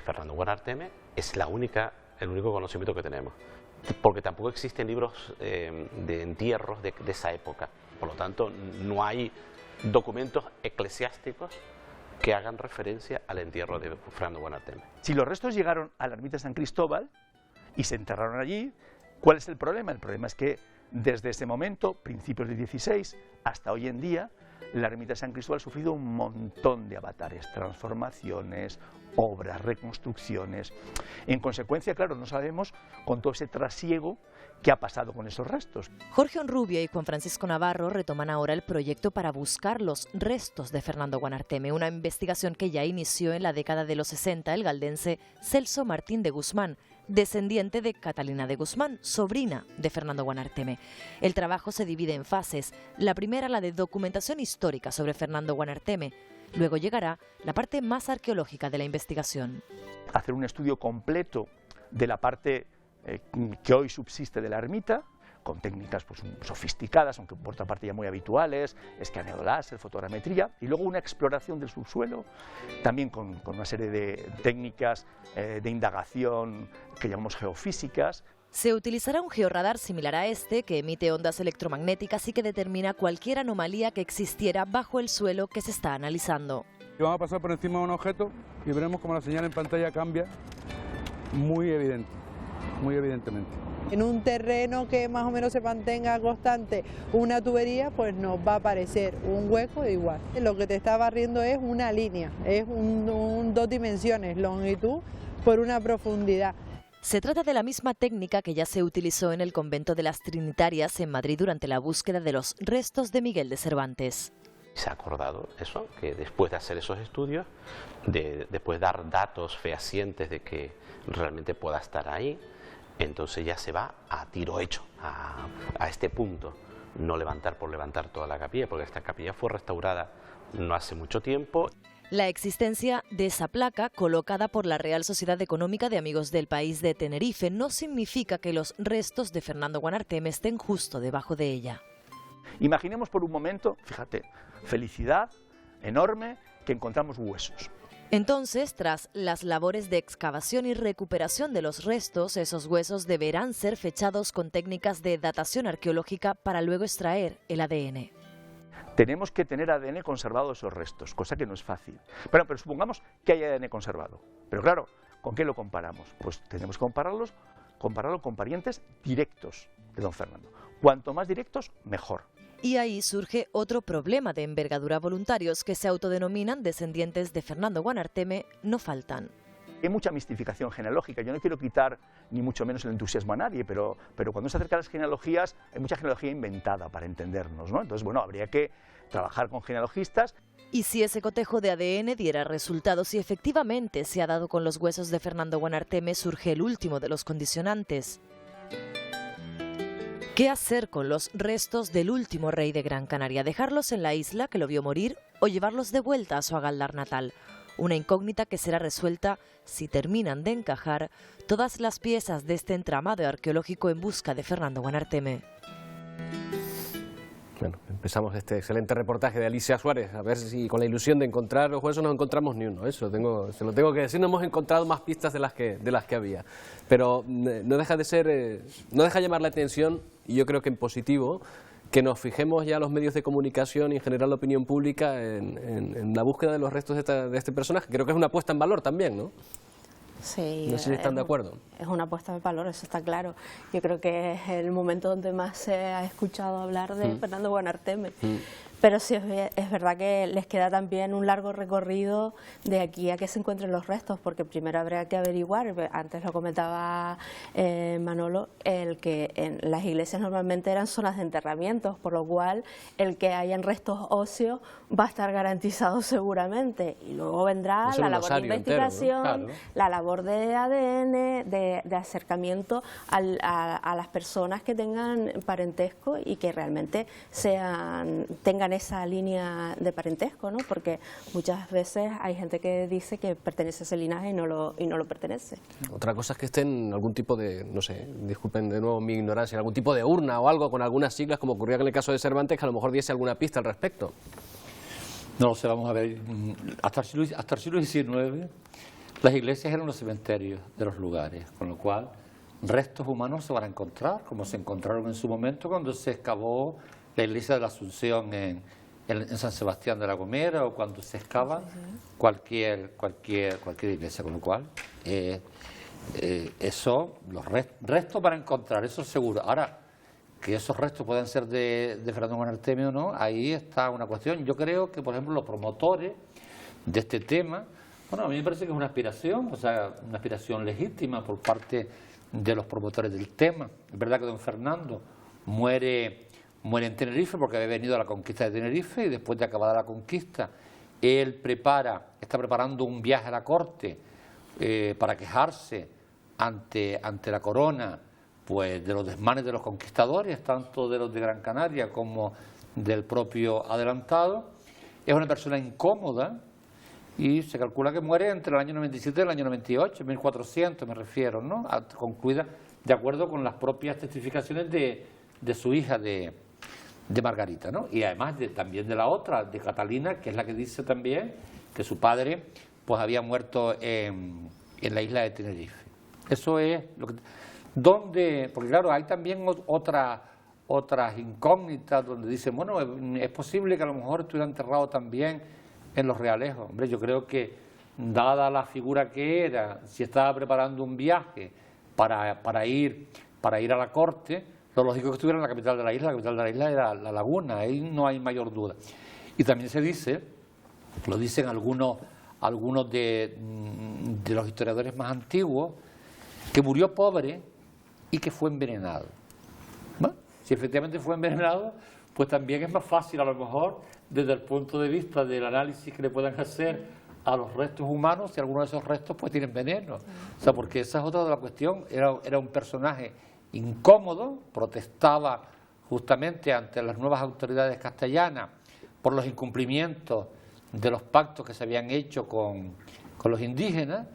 Fernando Guanarteme es el único conocimiento que tenemos, porque tampoco existen libros de entierros de esa época, por lo tanto no hay documentos eclesiásticos que hagan referencia al entierro de Fernando Guanarteme. Si los restos llegaron a la ermita de San Cristóbal y se enterraron allí, ¿cuál es el problema? El problema es que desde ese momento, principios del XVI, hasta hoy en día, la ermita de San Cristóbal ha sufrido un montón de avatares, transformaciones, obras, reconstrucciones. En consecuencia, claro, no sabemos con todo ese trasiego qué ha pasado con esos restos. Jorge Onrubia y Juan Francisco Navarro retoman ahora el proyecto para buscar los restos de Fernando Guanarteme, una investigación que ya inició en la década de los 60 el galdense Celso Martín de Guzmán, descendiente de Catalina de Guzmán, sobrina de Fernando Guanarteme. El trabajo se divide en fases. La primera, la de documentación histórica sobre Fernando Guanarteme. Luego llegará la parte más arqueológica de la investigación. Hacer un estudio completo de la parte que hoy subsiste de la ermita, con técnicas pues, sofisticadas, aunque por otra parte ya muy habituales, escaneo láser, fotogrametría, y luego una exploración del subsuelo, también con una serie de técnicas de indagación que llamamos geofísicas. Se utilizará un georradar similar a este que emite ondas electromagnéticas y que determina cualquier anomalía que existiera bajo el suelo que se está analizando. Vamos a pasar por encima de un objeto y veremos cómo la señal en pantalla cambia muy evidentemente. En un terreno que más o menos se mantenga constante una tubería, pues nos va a aparecer un hueco igual. Lo que te está barriendo es una línea, es dos dimensiones, longitud por una profundidad. Se trata de la misma técnica que ya se utilizó en el convento de las Trinitarias en Madrid durante la búsqueda de los restos de Miguel de Cervantes. Se ha acordado eso, que después de hacer esos estudios, después de dar datos fehacientes de que realmente pueda estar ahí, entonces ya se va a tiro hecho, a este punto. No levantar por levantar toda la capilla, porque esta capilla fue restaurada no hace mucho tiempo. La existencia de esa placa, colocada por la Real Sociedad Económica de Amigos del País de Tenerife, no significa que los restos de Fernando Guanarteme estén justo debajo de ella. Imaginemos por un momento, fíjate, felicidad enorme, que encontramos huesos. Entonces, tras las labores de excavación y recuperación de los restos, esos huesos deberán ser fechados con técnicas de datación arqueológica para luego extraer el ADN. Tenemos que tener ADN conservado de esos restos, cosa que no es fácil. Pero supongamos que hay ADN conservado. Pero claro, ¿con qué lo comparamos? Pues tenemos que compararlo con parientes directos de don Fernando. Cuanto más directos, mejor. Y ahí surge otro problema de envergadura. Voluntarios que se autodenominan descendientes de Fernando Guanarteme no faltan. Hay mucha mistificación genealógica. Yo no quiero quitar ni mucho menos el entusiasmo a nadie, pero cuando se acerca a las genealogías, hay mucha genealogía inventada para entendernos, ¿no? Entonces, bueno, habría que trabajar con genealogistas. Y si ese cotejo de ADN diera resultados y efectivamente se ha dado con los huesos de Fernando Guanarteme, surge el último de los condicionantes. ¿Qué hacer con los restos del último rey de Gran Canaria? ¿Dejarlos en la isla que lo vio morir o llevarlos de vuelta a su Agaldar natal? Una incógnita que será resuelta si terminan de encajar todas las piezas de este entramado arqueológico en busca de Fernando Guanarteme. Bueno, empezamos este excelente reportaje de Alicia Suárez, a ver si con la ilusión de encontrar los huesos no encontramos ni uno. Eso se lo tengo que decir, no hemos encontrado más pistas de las que había. Pero no deja de ser, no deja llamar la atención, y yo creo que en positivo, que nos fijemos ya los medios de comunicación y en general la opinión pública en la búsqueda de los restos de este personaje. Creo que es una puesta en valor también, ¿no? Sí, no sé si están de acuerdo. Es una puesta en valor, eso está claro. Yo creo que es el momento donde más se ha escuchado hablar de Fernando Guanarteme. Pero sí es verdad que les queda también un largo recorrido de aquí a que se encuentren los restos, porque primero habría que averiguar, antes lo comentaba Manolo, el que en las iglesias normalmente eran zonas de enterramientos, por lo cual el que hayan restos óseos va a estar garantizado seguramente. Y luego vendrá la labor de investigación, entero, ¿no? Claro. La labor de ADN, de acercamiento a las personas que tengan parentesco y que realmente tengan esa línea de parentesco, ¿no? Porque muchas veces hay gente que dice que pertenece a ese linaje y no lo pertenece. Otra cosa es que esté en algún tipo de, no sé, disculpen de nuevo mi ignorancia, en algún tipo de urna o algo con algunas siglas, como ocurría en el caso de Cervantes, que a lo mejor diese alguna pista al respecto. No lo sé, vamos a ver. Hasta el siglo XIX las iglesias eran los cementerios de los lugares, con lo cual restos humanos se van a encontrar, como se encontraron en su momento cuando se excavó la iglesia de la Asunción en San Sebastián de la Gomera, o cuando se excava cualquier iglesia, con lo cual eso, los restos van a encontrar, eso seguro. Ahora, que esos restos puedan ser de Fernando Guanarteme o no, ahí está una cuestión. Yo creo que, por ejemplo, los promotores de este tema, bueno, a mí me parece que es una aspiración, o sea, una aspiración legítima por parte de los promotores del tema. Es verdad que don Fernando muere en Tenerife porque había venido a la conquista de Tenerife, y después de acabada la conquista él está preparando un viaje a la corte para quejarse ante la corona, pues, de los desmanes de los conquistadores, tanto de los de Gran Canaria como del propio adelantado. Es una persona incómoda y se calcula que muere entre el año 97 y el año 98, 1400 me refiero, ¿no? Concluida de acuerdo con las propias testificaciones de su hija de Margarita, ¿no? Y además también de la otra, de Catalina, que es la que dice también que su padre pues había muerto en la isla de Tenerife. Eso es lo que... porque claro, hay también otras incógnitas donde dicen, bueno, es posible que a lo mejor estuviera enterrado también en Los Realejos. Hombre, yo creo que, dada la figura que era, si estaba preparando un viaje para ir a la corte, lo lógico es que estuviera en la capital de la isla. La capital de la isla era La Laguna, ahí no hay mayor duda. Y también se dice, lo dicen algunos de los historiadores más antiguos, que murió pobre y que fue envenenado. Bueno, si efectivamente fue envenenado, pues también es más fácil a lo mejor desde el punto de vista del análisis que le puedan hacer a los restos humanos, si algunos de esos restos pues tienen veneno. O sea, porque esa es otra de la cuestión, era un personaje incómodo, protestaba justamente ante las nuevas autoridades castellanas por los incumplimientos de los pactos que se habían hecho con los indígenas.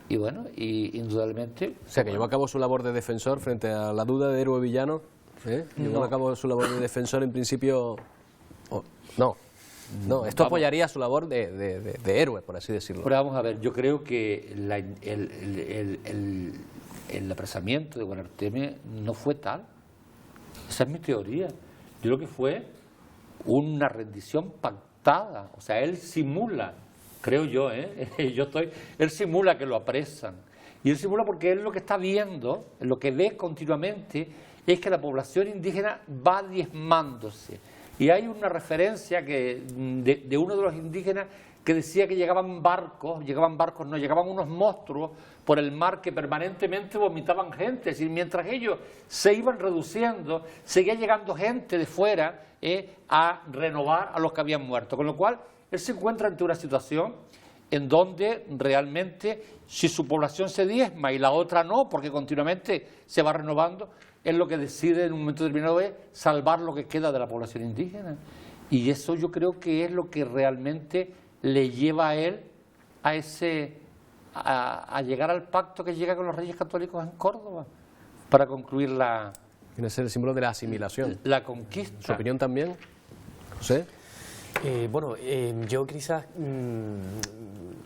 Y bueno, y indudablemente... O sea, que llevó a cabo su labor de defensor frente a la duda de héroe villano. Llevó a cabo su labor de defensor en principio... No, esto apoyaría su labor de héroe, por así decirlo. Pero vamos a ver, yo creo que el apresamiento de Guanarteme no fue tal. Esa es mi teoría. Yo creo que fue una rendición pactada. O sea, él simula... Creo yo, él simula que lo apresan. Y él simula porque él lo que está viendo, lo que ve continuamente, es que la población indígena va diezmándose. Y hay una referencia de uno de los indígenas que decía que llegaban unos monstruos por el mar que permanentemente vomitaban gente. Es decir, mientras ellos se iban reduciendo, seguía llegando gente de fuera a renovar a los que habían muerto. Con lo cual, él se encuentra ante una situación en donde realmente, si su población se diezma y la otra no, porque continuamente se va renovando, él lo que decide en un momento determinado es salvar lo que queda de la población indígena. Y eso yo creo que es lo que realmente le lleva a él a llegar al pacto que llega con los Reyes Católicos en Córdoba, para concluir la... Tiene que ser el símbolo de la asimilación. La conquista. ¿Su opinión también, José? Yo quizás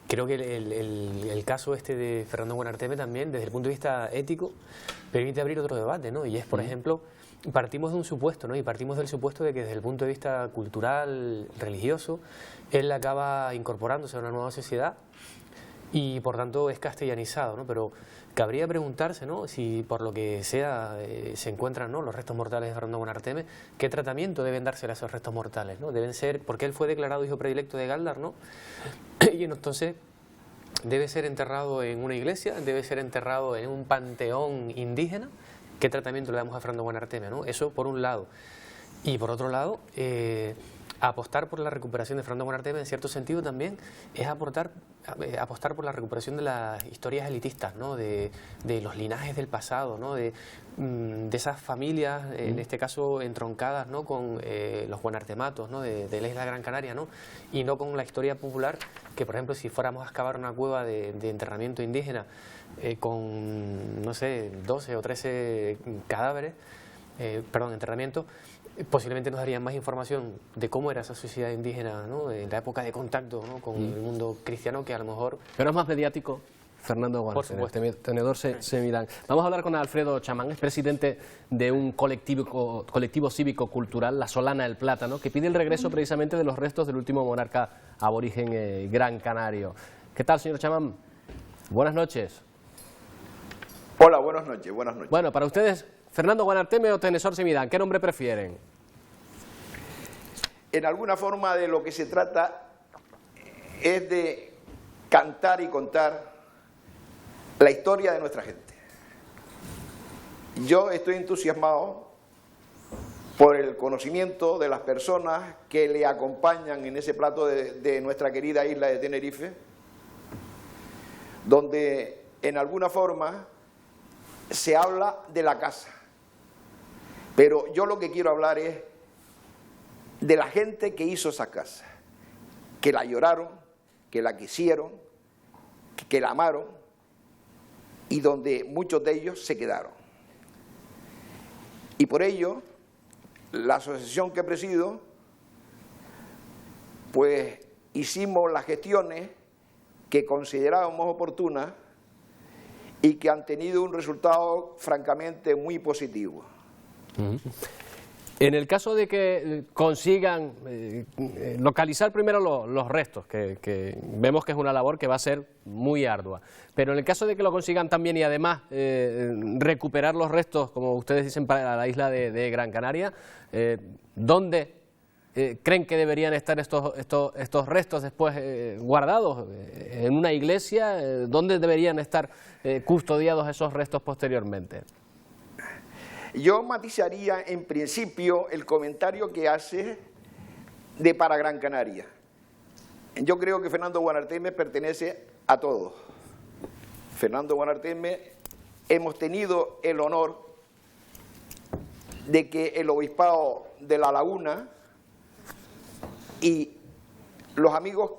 creo que el caso de Fernando Guanarteme también, desde el punto de vista ético, permite abrir otro debate, ¿no? Y es, por ejemplo, partimos de un supuesto, ¿no? Y partimos del supuesto de que desde el punto de vista cultural, religioso, él acaba incorporándose a una nueva sociedad y por tanto es castellanizado, ¿no? Pero cabría preguntarse, ¿no?, si por lo que sea se encuentran, ¿no?, los restos mortales de Fernando Guanarteme, ¿qué tratamiento deben darse a esos restos mortales, ¿no? Deben ser, porque él fue declarado hijo predilecto de Gáldar, ¿no? Y entonces debe ser enterrado en una iglesia, debe ser enterrado en un panteón indígena. ¿Qué tratamiento le damos a Fernando Guanarteme, ¿no? Eso por un lado. Y por otro lado, apostar por la recuperación de Fernando Guanarteme, en cierto sentido también, es apostar por la recuperación de las historias elitistas, ¿no?, de los linajes del pasado, ¿no?, de esas familias, en este caso entroncadas, ¿no?, con los guanartematos, ¿no?, de la isla de Gran Canaria, ¿no?, y no con la historia popular, que por ejemplo si fuéramos a excavar una cueva de enterramiento indígena con, no sé, 12 o 13 cadáveres, enterramientos, posiblemente nos darían más información de cómo era esa sociedad indígena, ¿no?, en la época de contacto, ¿no?, con el mundo cristiano, que a lo mejor... Pero es más mediático Fernando Guanarteme, tenedor Semirán. Vamos a hablar con Alfredo Chamán, es presidente de un colectivo cívico-cultural, La Solana del Plátano, que pide el regreso precisamente de los restos del último monarca aborigen gran canario. ¿Qué tal, señor Chamán? Buenas noches. Hola, buenas noches, buenas noches. Bueno, para ustedes, ¿Fernando Guanarteme o Tenedor Semirán? ¿Qué nombre prefieren? En alguna forma de lo que se trata es de cantar y contar la historia de nuestra gente. Yo estoy entusiasmado por el conocimiento de las personas que le acompañan en ese plato de nuestra querida isla de Tenerife, donde en alguna forma se habla de la casa. Pero yo lo que quiero hablar es de la gente que hizo esa casa, que la lloraron, que la quisieron, que la amaron y donde muchos de ellos se quedaron. Y por ello, la asociación que presido, pues hicimos las gestiones que considerábamos oportunas y que han tenido un resultado francamente muy positivo. En el caso de que consigan localizar primero los restos, que vemos que es una labor que va a ser muy ardua, pero en el caso de que lo consigan también y además recuperar los restos, como ustedes dicen, para la isla de Gran Canaria, ¿dónde creen que deberían estar estos restos después guardados? ¿En una iglesia? ¿Dónde deberían estar custodiados esos restos posteriormente? Yo matizaría en principio el comentario que hace de para Gran Canaria. Yo creo que Fernando Guanarteme pertenece a todos. Fernando Guanarteme, hemos tenido el honor de que el obispado de La Laguna y los amigos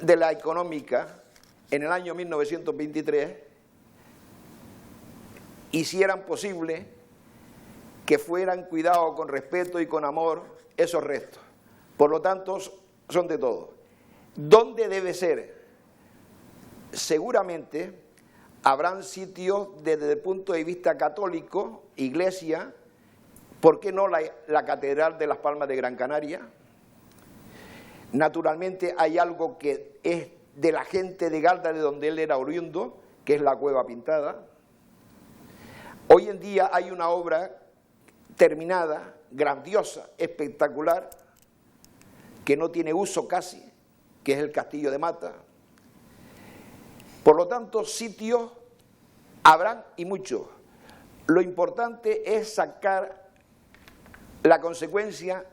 de la económica en el año 1923 hicieran posible que fueran cuidados con respeto y con amor esos restos. Por lo tanto, son de todos. ¿Dónde debe ser? Seguramente habrán sitios desde el punto de vista católico, iglesia, ¿por qué no la Catedral de las Palmas de Gran Canaria? Naturalmente hay algo que es de la gente de Gálдар, de donde él era oriundo, que es la Cueva Pintada. Hoy en día hay una obra terminada, grandiosa, espectacular, que no tiene uso casi, que es el Castillo de Mata. Por lo tanto, sitios habrán y muchos. Lo importante es sacar la consecuencia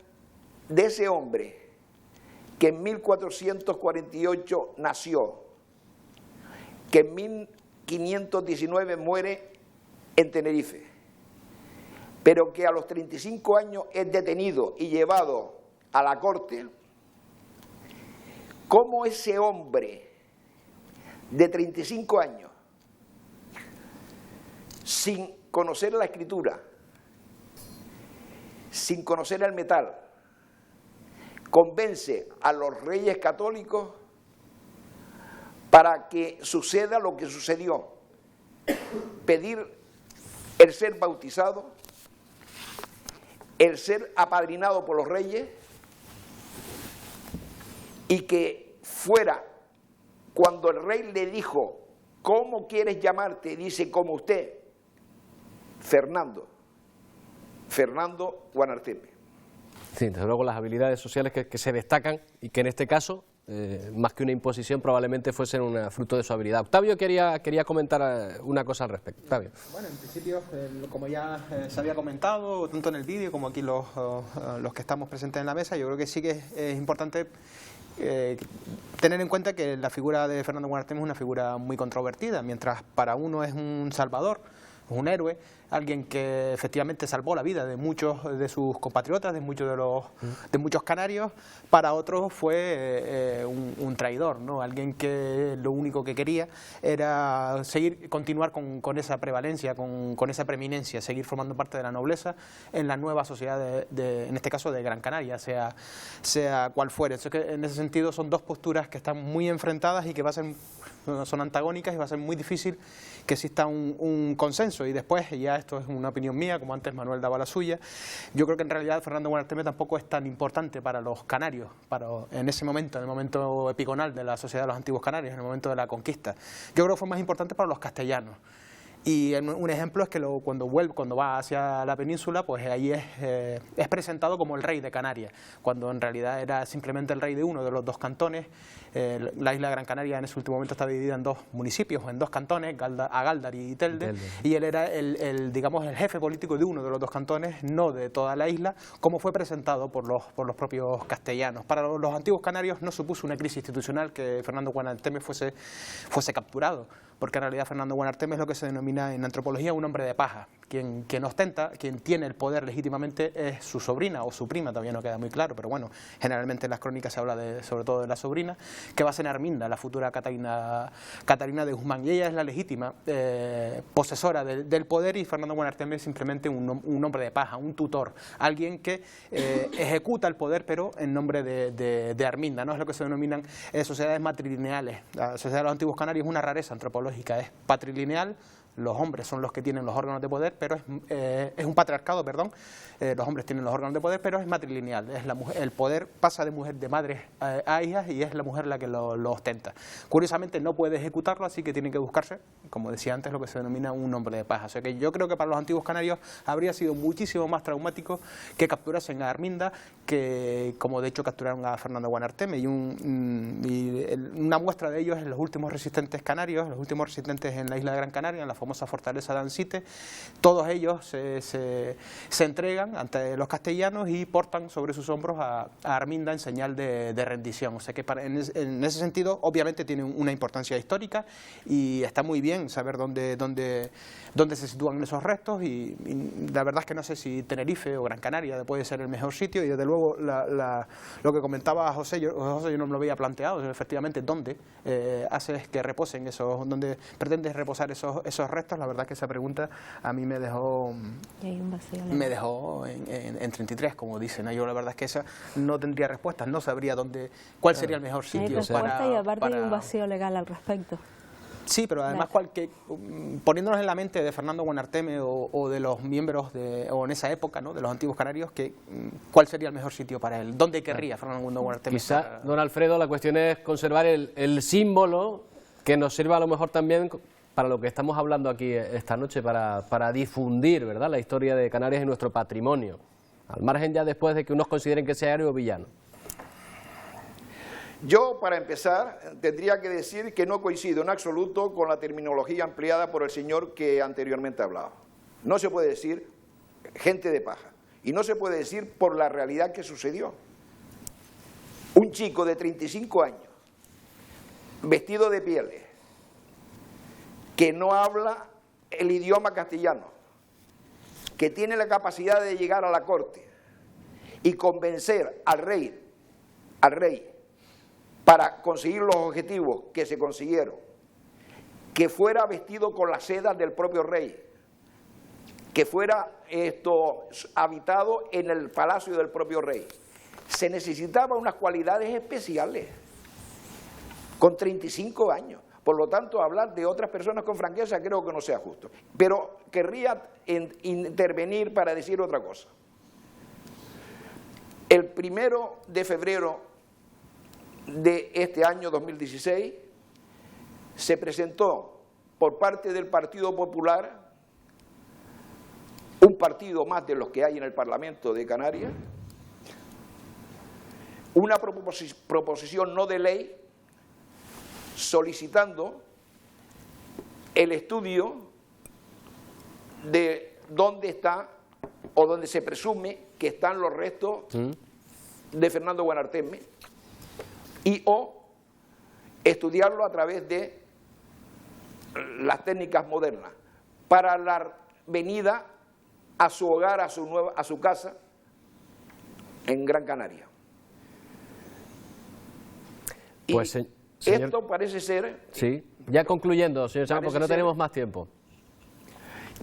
de ese hombre que en 1448 nació, que en 1519 muere en Tenerife, pero que a los 35 años es detenido y llevado a la corte. ¿Cómo ese hombre de 35 años, sin conocer la escritura, sin conocer el metal, convence a los reyes católicos para que suceda lo que sucedió? Pedir el ser bautizado, el ser apadrinado por los reyes, y que fuera, cuando el rey le dijo, ¿cómo quieres llamarte? Dice, como usted, Fernando Guanarteme. Sí, desde luego las habilidades sociales que se destacan y que en este caso, más que una imposición, probablemente fuesen un fruto de su habilidad. Octavio quería comentar una cosa al respecto. Octavio. Bueno, en principio, como ya se había comentado, tanto en el vídeo como aquí los que estamos presentes en la mesa, yo creo que sí que es importante tener en cuenta que la figura de Fernando Guanarteme es una figura muy controvertida. Mientras para uno es un salvador, un héroe, alguien que efectivamente salvó la vida de muchos de sus compatriotas, de muchos canarios, para otros fue un traidor, ¿no? Alguien que lo único que quería era continuar con esa prevalencia, con esa preeminencia, seguir formando parte de la nobleza en la nueva sociedad en este caso de Gran Canaria, sea cual fuere. Entonces, que en ese sentido son dos posturas que están muy enfrentadas y que son antagónicas, y va a ser muy difícil que exista un consenso. Y después, ya esto es una opinión mía, como antes Manuel daba la suya, yo creo que en realidad Fernando Guanarteme tampoco es tan importante para los canarios, en ese momento, en el momento epigonal de la sociedad de los antiguos canarios, en el momento de la conquista. Yo creo que fue más importante para los castellanos. Y un ejemplo es que cuando va hacia la península, pues ahí es presentado como el rey de Canarias, cuando en realidad era simplemente el rey de uno de los dos cantones. La isla de Gran Canaria en ese último momento está dividida en dos municipios, en dos cantones, Gálдар y Telde, y él era digamos, el jefe político de uno de los dos cantones, no de toda la isla, como fue presentado por los propios castellanos. Para los antiguos canarios no supuso una crisis institucional que Fernando Guanarteme fuese capturado, porque en realidad Fernando Guanarteme es lo que se denomina en antropología un hombre de paja. Quien ostenta, quien tiene el poder legítimamente es su sobrina o su prima, todavía no queda muy claro, pero bueno, generalmente en las crónicas se habla sobre todo de la sobrina, que va a ser Arminda, la futura Catarina de Guzmán, y ella es la legítima posesora del poder, y Fernando Guanarteme es simplemente un hombre de paja, un tutor, alguien que ejecuta el poder, pero en nombre de Arminda, ¿no? Es lo que se denominan sociedades matrilineales. La sociedad de los antiguos canarios es una rareza antropológica, es patrilineal. Los hombres son los que tienen los órganos de poder, pero es un patriarcado, perdón. Los hombres tienen los órganos de poder, pero es matrilineal. Es la mujer, el poder pasa de madres a hijas, y es la mujer la que lo ostenta. Curiosamente no puede ejecutarlo, así que tiene que buscarse, como decía antes, lo que se denomina un hombre de paja. O sea que yo creo que para los antiguos canarios habría sido muchísimo más traumático que capturasen a Arminda, que como de hecho capturaron a Fernando Guanarteme. Y una muestra de ello es los últimos resistentes canarios, los últimos resistentes en la isla de Gran Canaria, en la famosa como esa fortaleza de Ancite, todos ellos se entregan ante los castellanos y portan sobre sus hombros a Arminda en señal de rendición. O sea que en ese sentido obviamente tiene una importancia histórica y está muy bien saber dónde se sitúan esos restos y la verdad es que no sé si Tenerife o Gran Canaria puede ser el mejor sitio y desde luego lo que comentaba José, yo no me lo había planteado, efectivamente dónde haces que reposen dónde pretendes reposar esos restos. La verdad que esa pregunta a mí me dejó en 33, como dicen, ¿no? Yo la verdad es que esa no tendría respuestas, no sabría cuál sería el mejor sitio. Hay respuesta y aparte hay un vacío legal al respecto. Sí, pero además poniéndonos en la mente de Fernando Buenarteme o de los miembros o en esa época, ¿no?, de los antiguos canarios, ¿cuál sería el mejor sitio para él? ¿Dónde querría Fernando Buenarteme? Quizá, don Alfredo, la cuestión es conservar el símbolo que nos sirva a lo mejor también para lo que estamos hablando aquí esta noche, para difundir, ¿verdad?, la historia de Canarias y nuestro patrimonio, al margen ya después de que unos consideren que sea héroe o villano. Yo, para empezar, tendría que decir que no coincido en absoluto con la terminología empleada por el señor que anteriormente ha hablado. No se puede decir gente de paja y no se puede decir por la realidad que sucedió. Un chico de 35 años, vestido de pieles, que no habla el idioma castellano, que tiene la capacidad de llegar a la corte y convencer al rey para conseguir los objetivos que se consiguieron, que fuera vestido con las sedas del propio rey, que fuera habitado en el palacio del propio rey. Se necesitaban unas cualidades especiales, con 35 años. Por lo tanto, hablar de otras personas con franqueza creo que no sea justo. Pero querría intervenir para decir otra cosa. El 1 de febrero de este año 2016 se presentó por parte del Partido Popular, un partido más de los que hay en el Parlamento de Canarias, una proposición no de ley solicitando el estudio de dónde está o dónde se presume que están los restos de Fernando Buenarteme o estudiarlo a través de las técnicas modernas para la venida a su hogar, a su casa en Gran Canaria. Pues, señor, esto parece ser... Sí, ya concluyendo, señor Chamán, porque no tenemos más tiempo.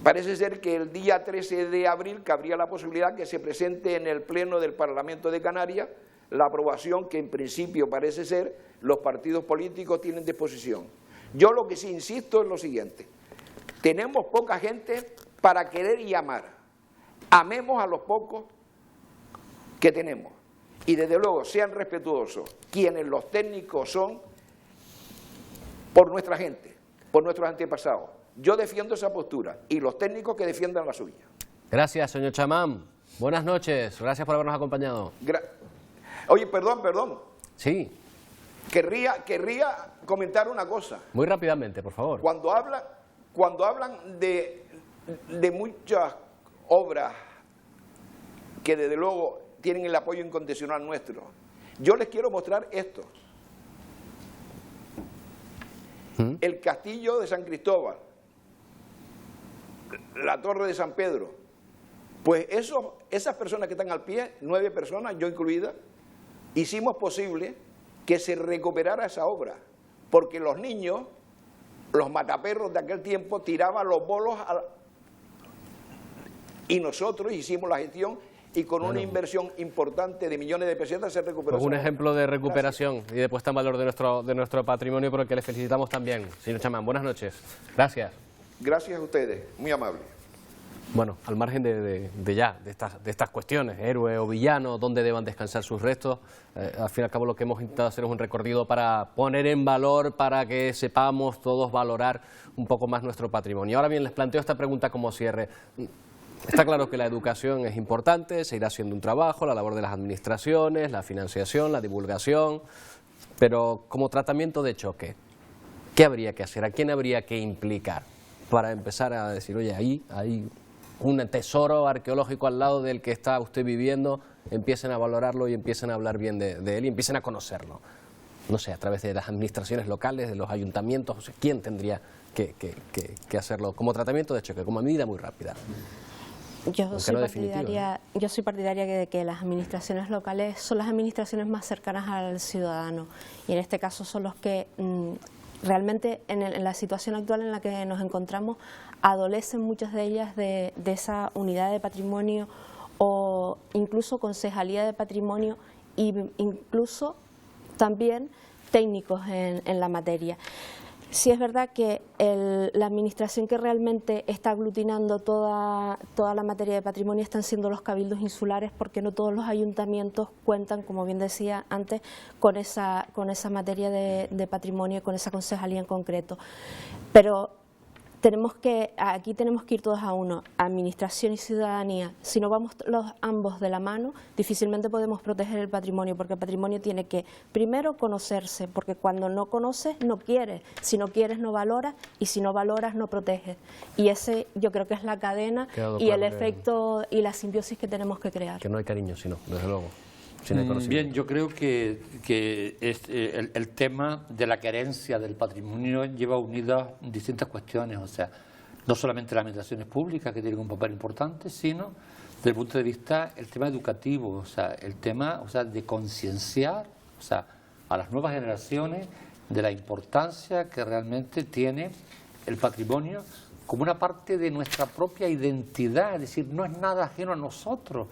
Parece ser que el día 13 de abril cabría la posibilidad que se presente en el Pleno del Parlamento de Canarias la aprobación que en principio parece ser los partidos políticos tienen disposición. Yo lo que sí insisto es lo siguiente: tenemos poca gente para querer y amar. Amemos a los pocos que tenemos y desde luego sean respetuosos quienes los técnicos son por nuestra gente, por nuestros antepasados. Yo defiendo esa postura y los técnicos que defiendan la suya. Gracias, señor Chamán. Buenas noches, gracias por habernos acompañado. Oye, perdón. Sí. Querría comentar una cosa. Muy rápidamente, por favor. Cuando hablan de muchas obras que desde luego tienen el apoyo incondicional nuestro, yo les quiero mostrar esto. El castillo de San Cristóbal, la torre de San Pedro, pues esas personas que están al pie, 9 personas, yo incluida, hicimos posible que se recuperara esa obra, porque los niños, los mataperros de aquel tiempo, tiraban los bolos y nosotros hicimos la gestión y con una inversión importante de millones de pesetas se recuperó. Pues un ejemplo de recuperación y de puesta en valor de nuestro patrimonio, por el que le felicitamos también. Señor Chamán, buenas noches. Gracias. Gracias a ustedes, muy amable. Bueno, al margen de estas cuestiones, héroe o villano, dónde deban descansar sus restos, al fin y al cabo lo que hemos intentado hacer es un recorrido para poner en valor, para que sepamos todos valorar un poco más nuestro patrimonio. Ahora bien, les planteo esta pregunta como cierre. Está claro que la educación es importante, se irá haciendo un trabajo, la labor de las administraciones, la financiación, la divulgación, pero como tratamiento de choque, ¿qué habría que hacer? ¿A quién habría que implicar? para empezar a decir, oye, ahí hay un tesoro arqueológico al lado del que está usted viviendo, empiecen a valorarlo y empiecen a hablar bien de él y empiecen a conocerlo? No sé, a través de las administraciones locales, de los ayuntamientos, o sea, ¿quién tendría que hacerlo como tratamiento de choque, como medida muy rápida? Yo soy partidaria de que las administraciones locales son las administraciones más cercanas al ciudadano, y en este caso son los que realmente en la situación actual en la que nos encontramos adolecen muchas de ellas de esa unidad de patrimonio o incluso concejalía de patrimonio e incluso también técnicos en la materia. Sí es verdad que la administración que realmente está aglutinando toda la materia de patrimonio están siendo los cabildos insulares, porque no todos los ayuntamientos cuentan, como bien decía antes, con esa materia de patrimonio, con esa concejalía en concreto. Pero aquí tenemos que ir todos a uno, administración y ciudadanía. Si no vamos ambos de la mano, difícilmente podemos proteger el patrimonio, porque el patrimonio tiene que primero conocerse, porque cuando no conoces no quieres, si no quieres no valoras, y si no valoras no proteges. Y ese yo creo que es la cadena y el efecto y la simbiosis que tenemos que crear. Que no hay cariño, sino, desde luego. Bien, yo creo que el tema de la querencia del patrimonio lleva unidas distintas cuestiones, o sea, no solamente las administraciones públicas, que tienen un papel importante, sino desde el punto de vista el tema educativo, o sea, el tema de concienciar, o sea, a las nuevas generaciones de la importancia que realmente tiene el patrimonio como una parte de nuestra propia identidad, es decir, no es nada ajeno a nosotros.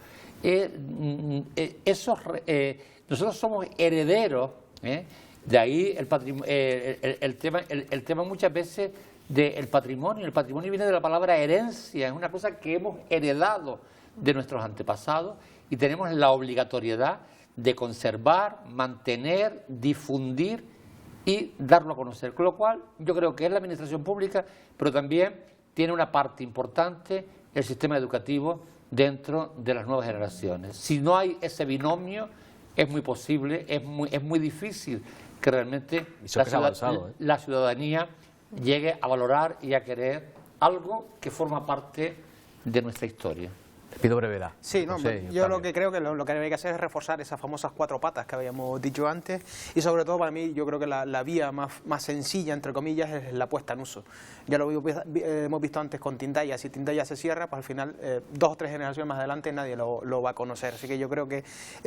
Nosotros somos herederos, de ahí el tema muchas veces del patrimonio. El patrimonio viene de la palabra herencia, es una cosa que hemos heredado de nuestros antepasados y tenemos la obligatoriedad de conservar, mantener, difundir y darlo a conocer. Con lo cual yo creo que es la administración pública, pero también tiene una parte importante el sistema educativo dentro de las nuevas generaciones. Si no hay ese binomio, es muy posible, es muy difícil que realmente la ciudadanía llegue a valorar y a querer algo que forma parte de nuestra historia. Pido brevedad. Sí, no, yo lo que creo que lo que hay que hacer es reforzar esas famosas 4 patas que habíamos dicho antes, y sobre todo para mí yo creo que la vía más sencilla, entre comillas, es la puesta en uso. Ya lo hemos visto antes con Tindaya. Si Tindaya se cierra, pues al final 2 o 3 generaciones más adelante nadie lo va a conocer. Así que yo creo que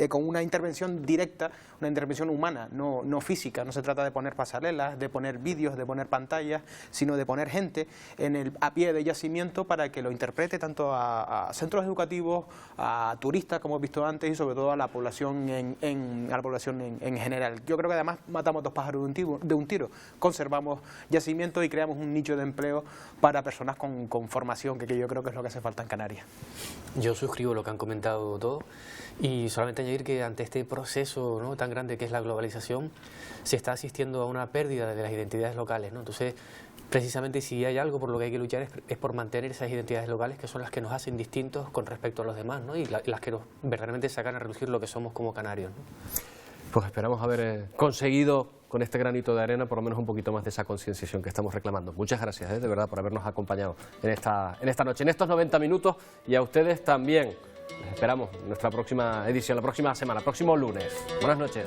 con una intervención directa, una intervención humana, no física, no se trata de poner pasarelas, de poner vídeos, de poner pantallas, sino de poner gente a pie de yacimiento para que lo interprete tanto a centros educativos, a turistas, como hemos visto antes, y sobre todo a la población en general. Yo creo que además matamos 2 pájaros de un tiro. Conservamos yacimientos y creamos un nicho de empleo para personas con formación, que yo creo que es lo que hace falta en Canarias. Yo suscribo lo que han comentado todos, y solamente añadir que ante este proceso, ¿no?, tan grande que es la globalización, se está asistiendo a una pérdida de las identidades locales, ¿no? Entonces, precisamente si hay algo por lo que hay que luchar es por mantener esas identidades locales, que son las que nos hacen distintos con respecto a los demás, ¿no?, y las que nos verdaderamente sacan a relucir lo que somos como canarios, ¿no? Pues esperamos haber conseguido con este granito de arena por lo menos un poquito más de esa concienciación que estamos reclamando. Muchas gracias, de verdad, por habernos acompañado en esta noche, en estos 90 minutos, y a ustedes también. Les esperamos en nuestra próxima edición, la próxima semana, próximo lunes. Buenas noches.